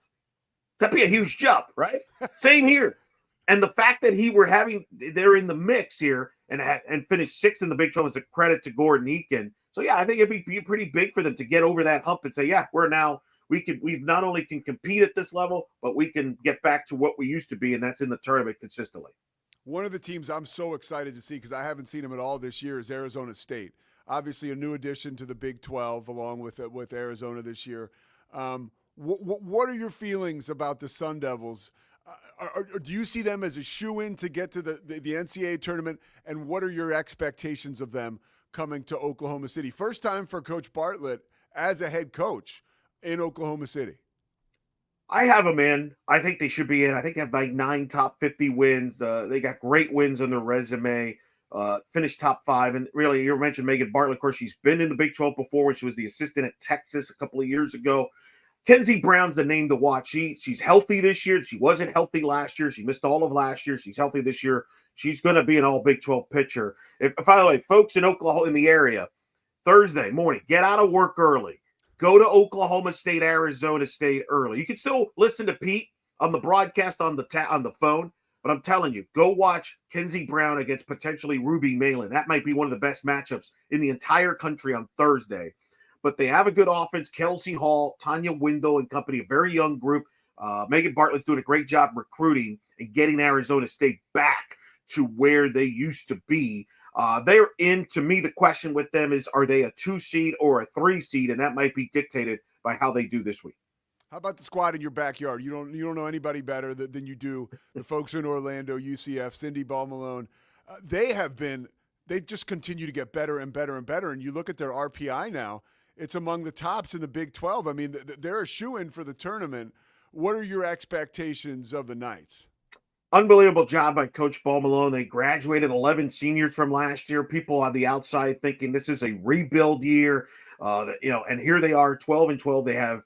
That'd be a huge jump, right? Same here. And the fact that they're in the mix here, and finished sixth in the Big 12 as a credit to Gordon Eakin. So yeah, I think it'd be pretty big for them to get over that hump and say, yeah, we've not only can compete at this level, but we can get back to what we used to be, and that's in the tournament consistently. One of the teams I'm so excited to see, because I haven't seen them at all this year, is Arizona State. Obviously, a new addition to the Big 12, along with Arizona this year. What are your feelings about the Sun Devils? Do you see them as a shoo-in to get to the NCAA tournament? And what are your expectations of them coming to Oklahoma City? First time for Coach Bartlett as a head coach in Oklahoma City. I have them in. I think they should be in. I think they have like 9 top 50 wins. They got great wins on their resume. Finished top 5. And really, you mentioned Megan Bartlett. Of course, she's been in the Big 12 before when she was the assistant at Texas a couple of years ago. Kenzie Brown's the name to watch. She's healthy this year. She wasn't healthy last year. She missed all of last year. She's healthy this year. She's going to be an all Big 12 pitcher. By the way, folks in Oklahoma, in the area, Thursday morning, get out of work early. Go to Oklahoma State, Arizona State early. You can still listen to Pete on the broadcast on the phone, but I'm telling you, go watch Kenzie Brown against potentially Ruby Malin. That might be one of the best matchups in the entire country on Thursday. But they have a good offense. Kelsey Hall, Tanya Windle and company, a very young group. Megan Bartlett's doing a great job recruiting and getting Arizona State back to where they used to be. They're in. To me, the question with them is, are they a 2 seed or a 3 seed? And that might be dictated by how they do this week. How about the squad in your backyard? You don't know anybody better than you do. The folks in Orlando, UCF, Cindy Ball Malone. They just continue to get better and better and better. And you look at their RPI now, it's among the tops in the Big 12. I mean, they're a shoo-in for the tournament. What are your expectations of the Knights? Unbelievable job by Coach Ball Malone. They graduated 11 seniors from last year. People on the outside thinking this is a rebuild year. And here they are, 12-12. They have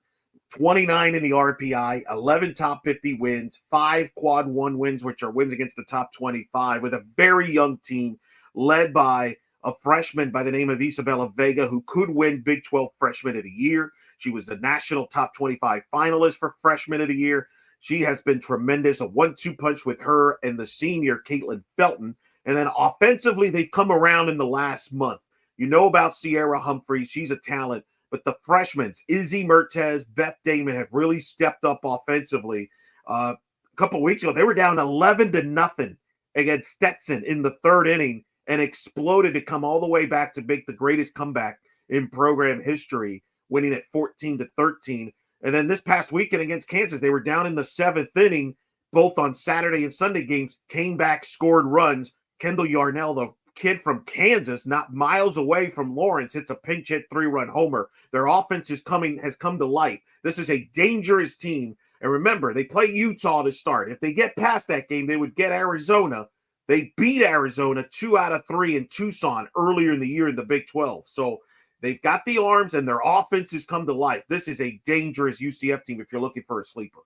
29 in the RPI, 11 top 50 wins, 5 quad 1 wins, which are wins against the top 25, with a very young team led by a freshman by the name of Isabella Vega, who could win Big 12 Freshman of the Year. She was a national top 25 finalist for Freshman of the Year. She has been tremendous, a 1-2 punch with her and the senior, Caitlin Felton. And then offensively, they've come around in the last month. You know about Sierra Humphreys. She's a talent. But the freshmen, Izzy Mertez, Beth Damon, have really stepped up offensively. A couple of weeks ago, they were down 11-0 against Stetson in the 3rd inning and exploded to come all the way back to make the greatest comeback in program history, winning at 14-13. And then this past weekend against Kansas, they were down in the 7th inning, both on Saturday and Sunday games, came back, scored runs. Kendall Yarnell, the kid from Kansas, not miles away from Lawrence, hits a pinch hit 3-run homer. Their offense has come to life. This is a dangerous team. And remember, they play Utah to start. If they get past that game, they would get Arizona. They beat Arizona 2 out of 3 in Tucson earlier in the year in the Big 12. So they've got the arms and their offense has come to life. This is a dangerous UCF team if you're looking for a sleeper.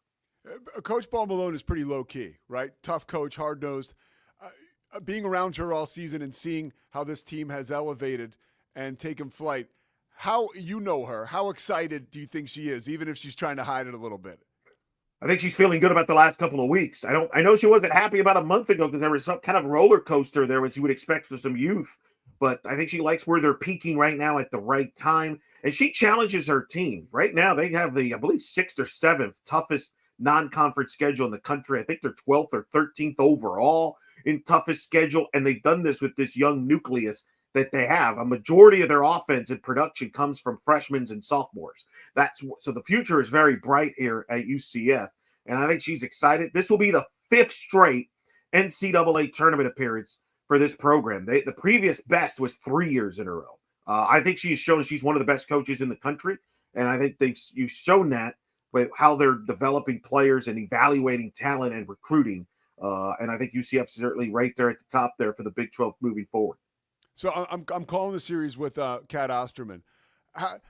Coach Ball Malone is pretty low-key, right? Tough coach, hard-nosed. Being around her all season and seeing how this team has elevated and taken flight, how you know her, how excited do you think she is, even if she's trying to hide it a little bit? I think she's feeling good about the last couple of weeks. I know she wasn't happy about a month ago because there was some kind of roller coaster there, which you would expect for some youth. But I think she likes where they're peaking right now at the right time. And she challenges her team. Right now, they have the, I believe, 6th or 7th toughest non-conference schedule in the country. I think they're 12th or 13th overall in toughest schedule. And they've done this with this young nucleus that they have. A majority of their offense and production comes from freshmen and sophomores. So the future is very bright here at UCF. And I think she's excited. This will be the 5th straight NCAA tournament appearance for this program. The previous best was 3 years in a row. I think she's shown she's one of the best coaches in the country. And I think you've shown that with how they're developing players and evaluating talent and recruiting. And I think UCF is certainly right there at the top there for the Big 12 moving forward. So I'm calling the series with Kat Osterman.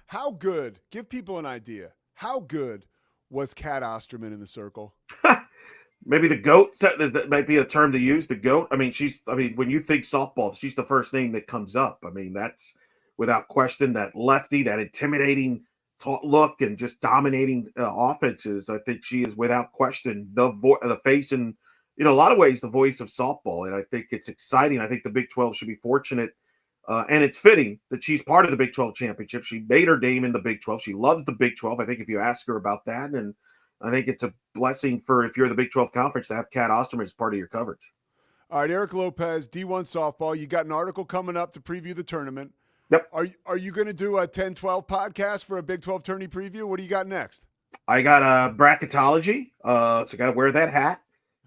How good, give people an idea, how good was Kat Osterman in the circle? Maybe the GOAT, that might be a term to use, the GOAT. I mean, when you think softball, she's the first name that comes up. I mean, that's without question that lefty, that intimidating look and just dominating offenses. I think she is without question the face and in a lot of ways, the voice of softball. And I think it's exciting. I think the Big 12 should be fortunate. And it's fitting that she's part of the Big 12 championship. She made her name in the Big 12. She loves the Big 12. I think if you ask her about that, and I think it's a blessing for, if you're the Big 12 conference, to have Kat Osterman as part of your coverage. All right, Eric Lopez, D1 softball. You got an article coming up to preview the tournament. Yep. Are you going to do a 10-12 podcast for a Big 12 tourney preview? What do you got next? I got a bracketology, so I got to wear that hat.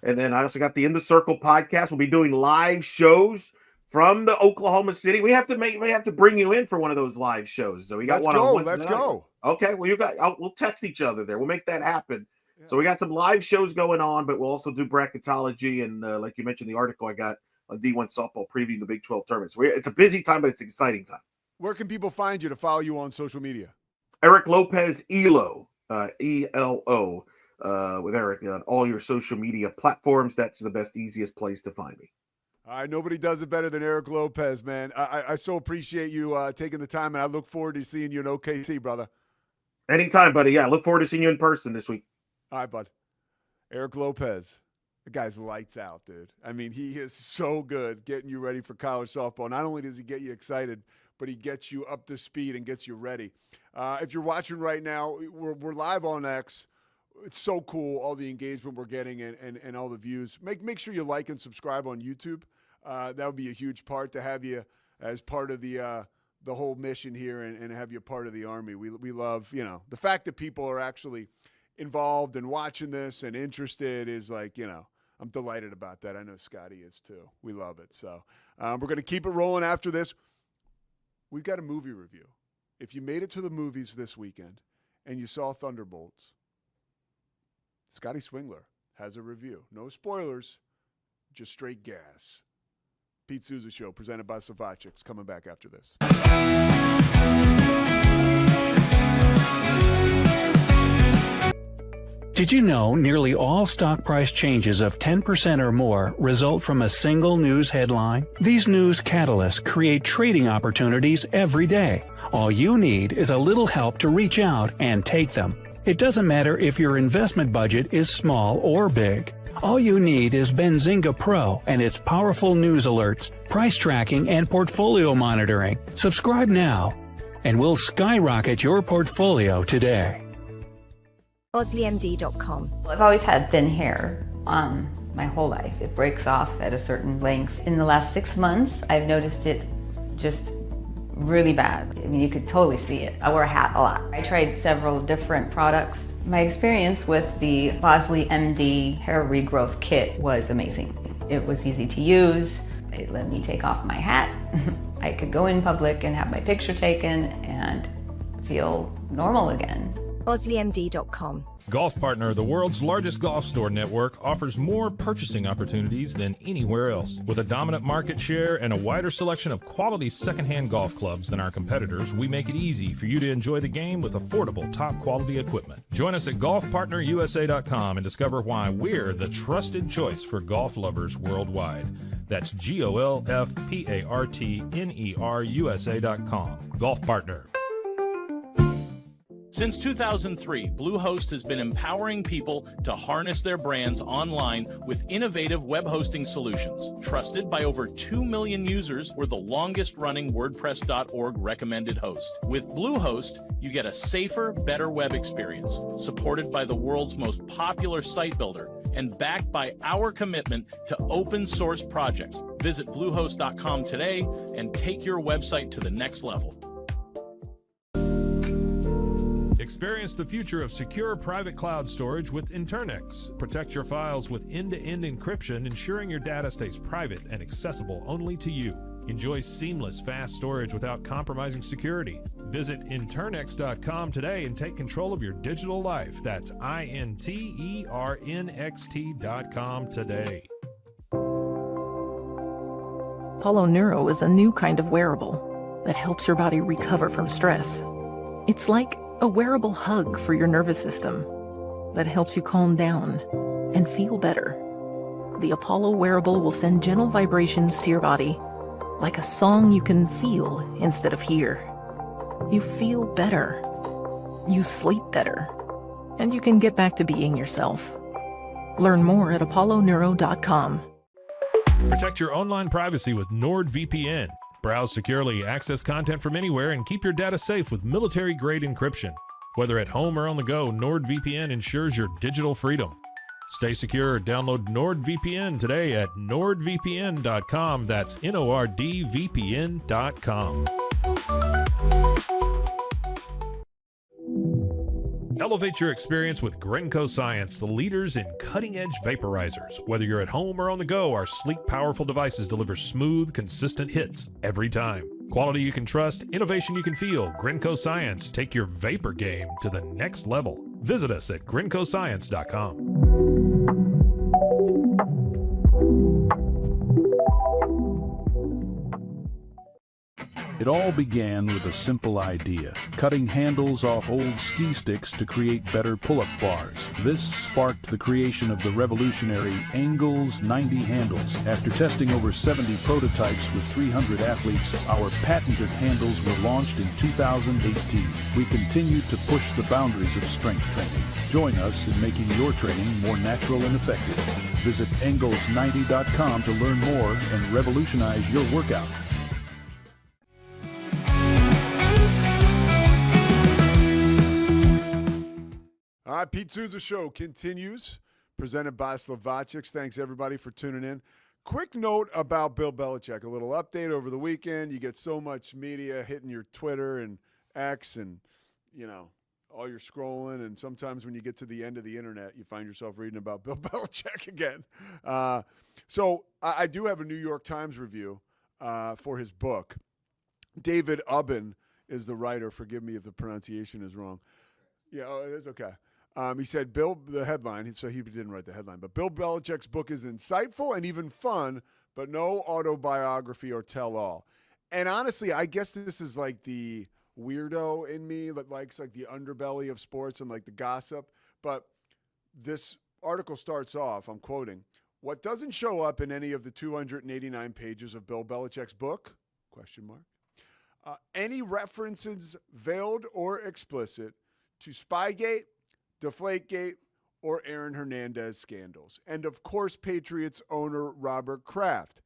And then I also got the In the Circle podcast. We'll be doing live shows from the Oklahoma City. We have to bring you in for one of those live shows. So we got Let's go. Okay. Well, we'll text each other there. We'll make that happen. Yeah. So we got some live shows going on, but we'll also do bracketology. And like you mentioned, the article I got on D1 softball previewing the Big 12 tournament. So it's a busy time, but it's an exciting time. Where can people find you to follow you on social media? Eric Lopez ELO, ELO, with Eric on all your social media platforms. That's the best, easiest place to find me. All right, nobody does it better than Eric Lopez, man. I so appreciate you taking the time, and I look forward to seeing you in OKC, brother. Anytime, buddy. Yeah, I look forward to seeing you in person this week. All right, bud. Eric Lopez. The guy's lights out, dude. I mean, he is so good getting you ready for college softball. Not only does he get you excited, but he gets you up to speed and gets you ready. If you're watching right now, we're live on X. It's so cool, all the engagement we're getting and all the views. Make sure you like and subscribe on YouTube. That would be a huge part to have you as part of the whole mission here and have you part of the Army. We love, the fact that people are actually involved and watching this and interested is like, I'm delighted about that. I know Scotty is too. We love it. So we're going to keep it rolling after this. We've got a movie review. If you made it to the movies this weekend and you saw Thunderbolts, Scotty Swingler has a review. No spoilers, just straight gas. Pete Sousa Show, presented by Savachix, coming back after this. Did you know nearly all stock price changes of 10% or more result from a single news headline? These news catalysts create trading opportunities every day. All you need is a little help to reach out and take them. It doesn't matter if your investment budget is small or big. All you need is Benzinga Pro and its powerful news alerts, price tracking, and portfolio monitoring. Subscribe now, and we'll skyrocket your portfolio today. OsleyMD.com. I've always had thin hair my whole life. It breaks off at a certain length. In the last 6 months, I've noticed it just really bad. I mean, you could totally see it. I wear a hat a lot. I tried several different products. My experience with the Bosley MD hair regrowth kit was amazing. It was easy to use. It let me take off my hat. I could go in public and have my picture taken and feel normal again. OsleyMD.com. Golf Partner, the world's largest golf store network, offers more purchasing opportunities than anywhere else. With a dominant market share and a wider selection of quality secondhand golf clubs than our competitors, we make it easy for you to enjoy the game with affordable, top-quality equipment. Join us at golfpartnerusa.com and discover why we're the trusted choice for golf lovers worldwide. That's GOLFPARTNERUSA.com. Golf Partner. Since 2003, Bluehost has been empowering people to harness their brands online with innovative web hosting solutions. Trusted by over 2 million users, we're the longest-running WordPress.org recommended host. With Bluehost, you get a safer, better web experience, supported by the world's most popular site builder, and backed by our commitment to open source projects. Visit Bluehost.com today and take your website to the next level. Experience the future of secure private cloud storage with Internex. Protect your files with end-to-end encryption, ensuring your data stays private and accessible only to you. Enjoy seamless, fast storage without compromising security. Visit Internex.com today and take control of your digital life. That's INTERNXT.com today. Apollo Neuro is a new kind of wearable that helps your body recover from stress. It's like a wearable hug for your nervous system that helps you calm down and feel better. The Apollo wearable will send gentle vibrations to your body, like a song you can feel instead of hear. You feel better, you sleep better, and you can get back to being yourself. Learn more at apolloneuro.com. Protect your online privacy with NordVPN. Browse securely, access content from anywhere, and keep your data safe with military-grade encryption. Whether at home or on the go, NordVPN ensures your digital freedom. Stay secure. Download NordVPN today at nordvpn.com. That's NORDVPN.com. Elevate your experience with Grenco Science, the leaders in cutting-edge vaporizers. Whether you're at home or on the go, our sleek, powerful devices deliver smooth, consistent hits every time. Quality you can trust, innovation you can feel. Grenco Science. Take your vapor game to the next level. Visit us at GrencoScience.com. It all began with a simple idea, cutting handles off old ski sticks to create better pull-up bars. This sparked the creation of the revolutionary Angles 90 handles. After testing over 70 prototypes with 300 athletes, our patented handles were launched in 2018. We continue to push the boundaries of strength training. Join us in making your training more natural and effective. Visit Angles90.com to learn more and revolutionize your workout. All right, Pete Sousa Show continues, presented by Slovacics. Thanks, everybody, for tuning in. Quick note about Bill Belichick. A little update over the weekend. You get so much media hitting your Twitter and X and, all your scrolling. And sometimes when you get to the end of the internet, you find yourself reading about Bill Belichick again. So I do have a New York Times review for his book. David Ubben is the writer. Forgive me if the pronunciation is wrong. Yeah, it is okay. He said, the headline, so he didn't write the headline, but Bill Belichick's book is insightful and even fun, but no autobiography or tell-all. And honestly, I guess this is like the weirdo in me that likes like the underbelly of sports and like the gossip. But this article starts off, I'm quoting, "What doesn't show up in any of the 289 pages of Bill Belichick's book? Any references, veiled or explicit, to Spygate, Deflategate, or Aaron Hernandez scandals. And, of course, Patriots owner Robert Kraft.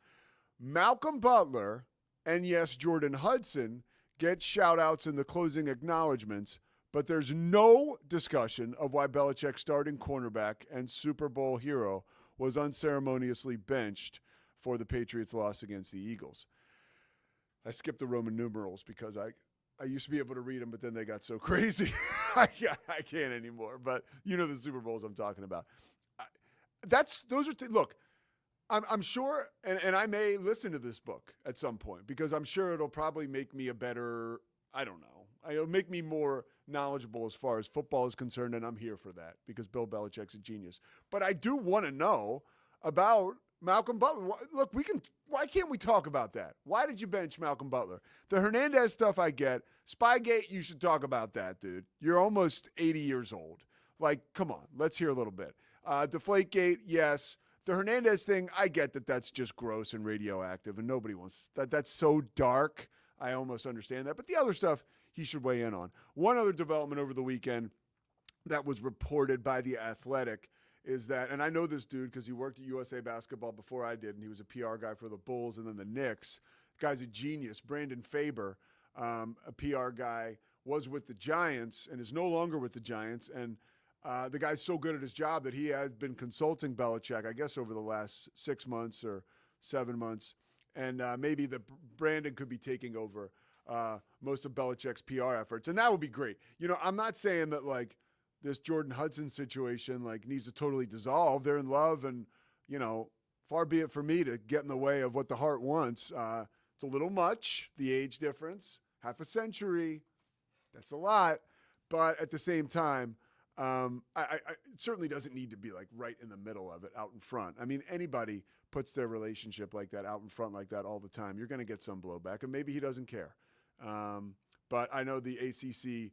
Malcolm Butler and, yes, Jordan Hudson get shout-outs in the closing acknowledgments, but there's no discussion of why Belichick's starting cornerback and Super Bowl hero was unceremoniously benched for the Patriots' loss against the Eagles." I skipped the Roman numerals because I used to be able to read them, but then they got so crazy. I can't anymore. But you know the Super Bowls I'm talking about. Look, I'm sure, and I may listen to this book at some point because I'm sure it'll probably make me a better, I don't know. It'll make me more knowledgeable as far as football is concerned, and I'm here for that because Bill Belichick's a genius. But I do want to know about Malcolm Butler. Look, why can't we talk about that? Why did you bench Malcolm Butler? The Hernandez stuff I get. Spygate, you should talk about that, dude. You're almost 80 years old. Like, come on, let's hear a little bit. Deflategate, yes. The Hernandez thing, I get that that's just gross and radioactive, and nobody wants that. That's so dark. I almost understand that. But the other stuff, he should weigh in on. One other development over the weekend that was reported by The Athletic is that, and I know this dude because he worked at USA Basketball before I did, and he was a PR guy for the Bulls and then the Knicks. The guy's a genius. Brandon Faber, a PR guy, was with the Giants and is no longer with the Giants. And the guy's so good at his job that he has been consulting Belichick, I guess, over the last 6 months or 7 months. And maybe Brandon could be taking over most of Belichick's PR efforts. And that would be great. I'm not saying that, like, this Jordan Hudson situation needs to totally dissolve. They're in love, and far be it for me to get in the way of what the heart wants. It's a little much, the age difference, half a century. That's a lot, but at the same time, it certainly doesn't need to be right in the middle of it, out in front. I mean, anybody puts their relationship like that out in front like that all the time, you're going to get some blowback, and maybe he doesn't care. But I know the ACC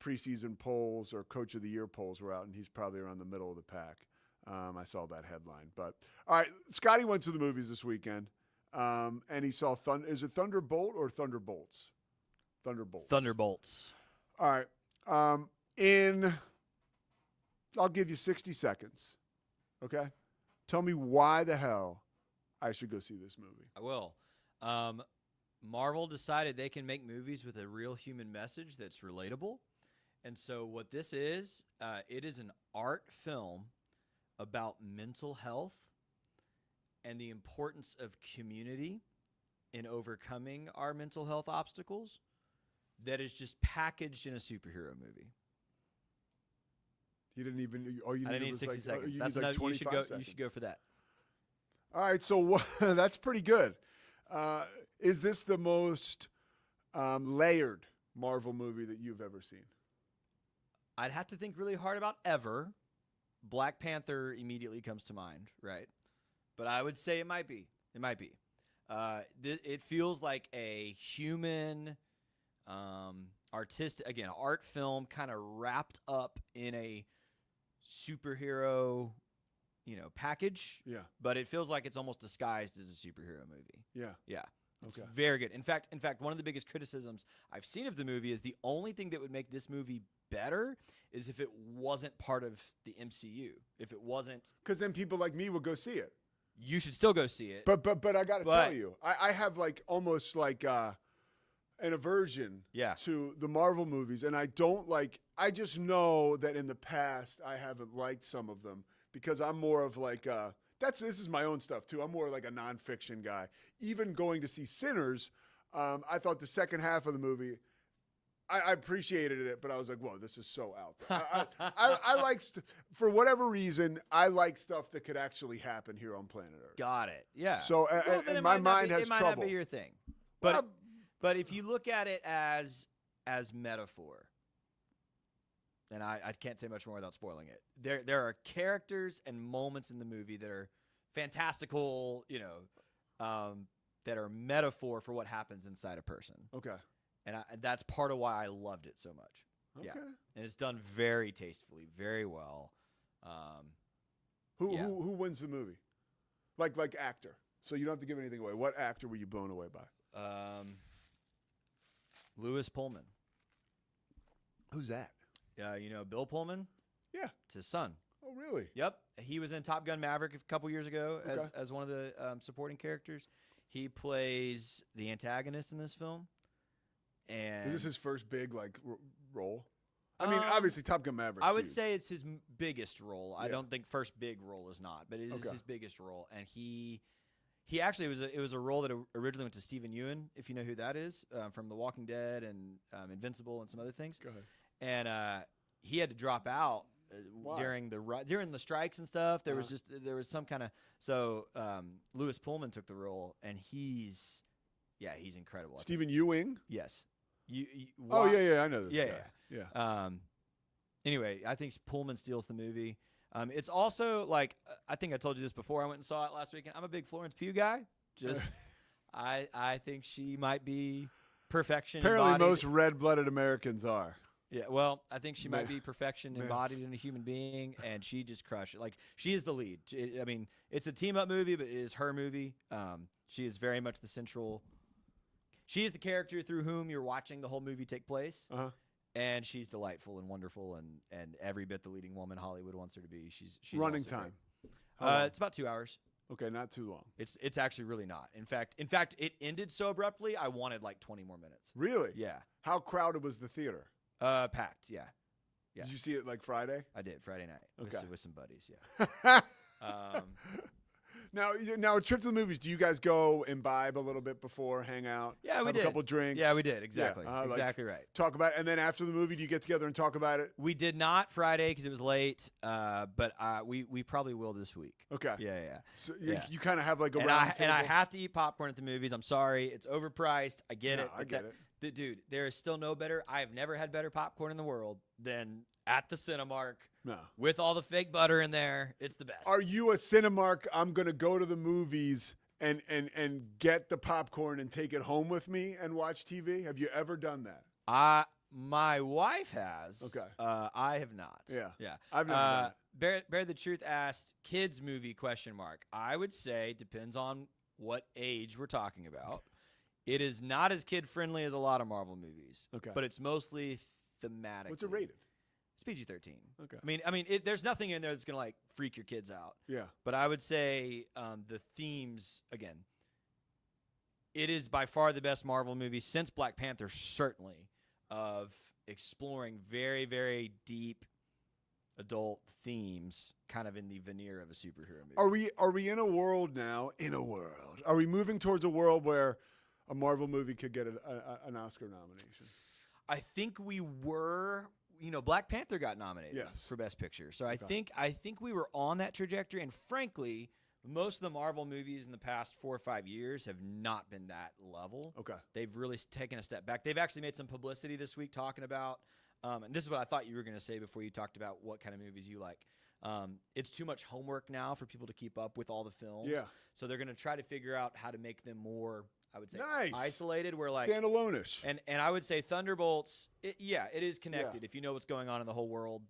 preseason polls or Coach of the Year polls were out, and he's probably around the middle of the pack. I saw that headline. But, all right, Scotty went to the movies this weekend, and he saw is it Thunderbolt or Thunderbolts? Thunderbolts. All right. I'll give you 60 seconds. Okay? Tell me why the hell I should go see this movie. I will. Marvel decided they can make movies with a real human message that's relatable. And so what this is, it is an art film about mental health and the importance of community in overcoming our mental health obstacles that is just packaged in a superhero movie. You didn't even. All you I didn't needed need was 60 like, seconds. you That's need like enough. 25 You should go for that. All right, so that's pretty good. Is this the most layered Marvel movie that you've ever seen? I'd have to think really hard about ever. Black Panther immediately comes to mind, right? But I would say it might be. It might be. It feels like a human, artistic, again, art film kind of wrapped up in a superhero, package. Yeah. But it feels like it's almost disguised as a superhero movie. Yeah. Yeah. It's Okay. very good. In fact, one of the biggest criticisms I've seen of the movie is the only thing that would make this movie better is if it wasn't part of the MCU. If it wasn't, because then people like me would go see it. You should still go see it. But I got to tell you, I have like almost like an aversion to the Marvel movies, and I don't like. I just know that in the past I haven't liked some of them because I'm more of like this is my own stuff too. I'm more like a nonfiction guy. Even going to see Sinners, I thought the second half of the movie, I appreciated it, but I was like, whoa, this is so out there. I like, for whatever reason, I like stuff that could actually happen here on planet Earth. Got it. Yeah. So and my mind has trouble. It might not be your thing. But if you look at it as metaphor, and I can't say much more without spoiling it. There are characters and moments in the movie that are fantastical, that are metaphor for what happens inside a person. Okay. And that's part of why I loved it so much. Okay. Yeah. And it's done very tastefully, very well. Who wins the movie? Like actor. So you don't have to give anything away. What actor were you blown away by? Lewis Pullman. Who's that? Bill Pullman? Yeah. It's his son. Oh, really? Yep. He was in Top Gun Maverick a couple years ago as one of the supporting characters. He plays the antagonist in this film. And is this his first big role? I mean, obviously Top Gun Maverick. I would say it's his biggest role. I don't think first big role is not, but it is Okay. his biggest role. And he actually it was a role that originally went to Stephen Ewan, if you know who that is, from The Walking Dead and Invincible and some other things. Go ahead. And he had to drop out during the strikes and stuff. There was some kind of Lewis Pullman took the role, and he's incredible. Stephen Ewing? Yes. Oh yeah, I know this. Yeah, guy. yeah. Anyway, I think Pullman steals the movie. It's also like I think I told you this before. I went and saw it last weekend. I'm a big Florence Pugh guy. Just I think she might be perfection. Apparently, embodied. most red-blooded Americans are. Yeah, well, I think she might be perfection embodied in a human being, and she just crushed it. Like, she is the lead. I mean, it's a team-up movie, but it is her movie. She is very much the central. She is the character through whom you're watching the whole movie take place, and she's delightful and wonderful, and every bit the leading woman Hollywood wants her to be. She's running also time. It's about 2 hours. Okay, not too long. It's actually really not. In fact, it ended so abruptly. I wanted like 20 more minutes. Really? Yeah. How crowded was the theater? Packed. Yeah. Did you see it like Friday? I did Friday night. Okay. With some buddies. Yeah. Now, a trip to the movies. Do you guys go imbibe a little bit before, hang out? Yeah, we have did. a couple drinks. Yeah, we did. Exactly. Yeah, Exactly right. Talk about it, and then after the movie, do you get together and talk about it? We did not Friday because it was late, but we probably will this week. Okay. Yeah. So you kind of have like a and round I table. have to eat popcorn at the movies. I'm sorry, it's overpriced. I get it. I get it. Dude, there is still no better. I have never had better popcorn in the world than at the Cinemark. No. With all the fake butter in there, it's the best. Are you a Cinemark? I'm gonna go to the movies and get the popcorn and take it home with me and watch TV. Have you ever done that? My wife has. Okay. I have not. Yeah. I've never done it. Bear the Truth asked kids movie ? I would say depends on what age we're talking about. It is not as kid friendly as a lot of Marvel movies. Okay. But it's mostly thematic. What's it rated? It's PG-13. Okay. I mean, there's nothing in there that's gonna like freak your kids out. Yeah. But I would say the themes again. It is by far the best Marvel movie since Black Panther, certainly, of exploring very, very deep adult themes, kind of in the veneer of a superhero movie. Are we in a world now? Are we moving towards a world where a Marvel movie could get an Oscar nomination? I think we were. Black Panther got nominated for Best Picture, so I think we were on that trajectory. And frankly, most of the Marvel movies in the past 4 or 5 years have not been that level. Okay. They've really taken a step back. They've actually made some publicity this week talking about, and this is what I thought you were going to say before you talked about what kind of movies you like. It's too much homework now for people to keep up with all the films. Yeah. So they're going to try to figure out how to make them more, I would say, Nice. isolated. Where like standalone-ish. And I would say Thunderbolts, it is connected. If you know what's going on in the whole world,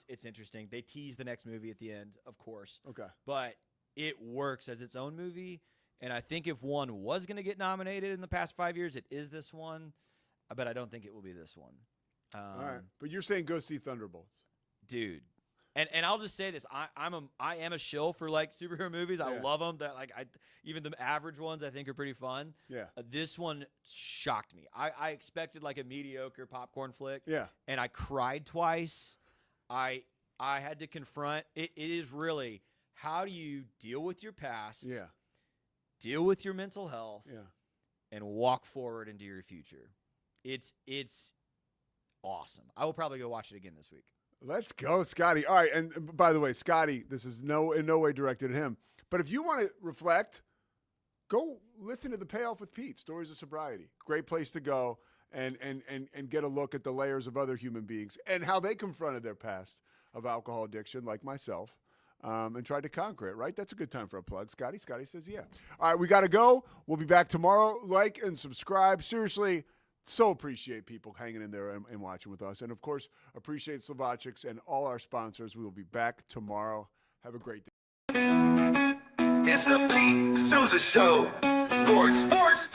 it's interesting. They tease the next movie at the end, of course. Okay. But it works as its own movie, and I think if one was going to get nominated in the past 5 years, it is this one, but I don't think it will be this one. All right, but you're saying go see Thunderbolts, dude. And I'll just say this: I am a shill for like superhero movies. I love them. That even the average ones I think are pretty fun. Yeah. This one shocked me. I expected like a mediocre popcorn flick. Yeah. And I cried twice. I had to confront it. It is really. How do you deal with your past? Yeah. Deal with your mental health. Yeah. And walk forward into your future. It's awesome. I will probably go watch it again this week. Let's go, Scotty. All right, and by the way, Scotty, this is in no way directed at him. But if you want to reflect, go listen to the Payoff with Pete, Stories of Sobriety. Great place to go and get a look at the layers of other human beings and how they confronted their past of alcohol addiction, like myself. And tried to conquer it, right? That's a good time for a plug. Scotty says, yeah. All right, we got to go. We'll be back tomorrow. Like and subscribe. Seriously, so appreciate people hanging in there and watching with us. And, of course, appreciate Slovacics and all our sponsors. We will be back tomorrow. Have a great day. It's the Pete Sousa Show. Sports.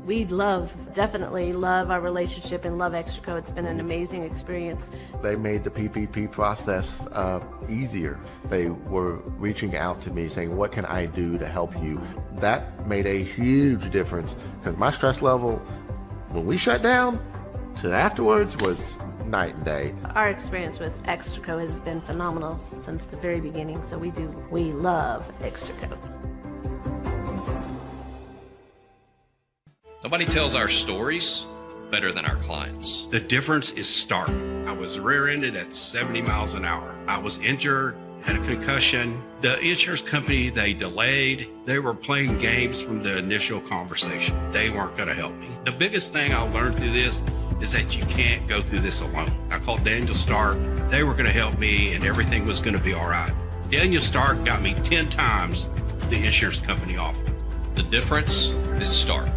We definitely love our relationship and love Extraco. It's been an amazing experience. They made the PPP process easier. They were reaching out to me saying, what can I do to help you? That made a huge difference because my stress level, when we shut down, to afterwards was night and day. Our experience with Extraco has been phenomenal since the very beginning, so we love Extraco. Nobody tells our stories better than our clients. The difference is stark. I was rear-ended at 70 miles an hour. I was injured, had a concussion. The insurance company, they delayed. They were playing games from the initial conversation. They weren't going to help me. The biggest thing I learned through this is that you can't go through this alone. I called Daniel Stark. They were going to help me, and everything was going to be all right. Daniel Stark got me 10 times the insurance company offered. The difference is Stark.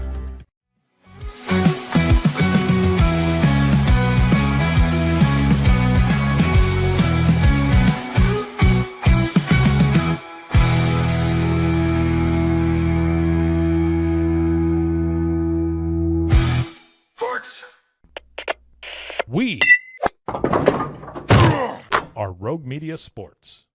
We are Rogue Media Sports.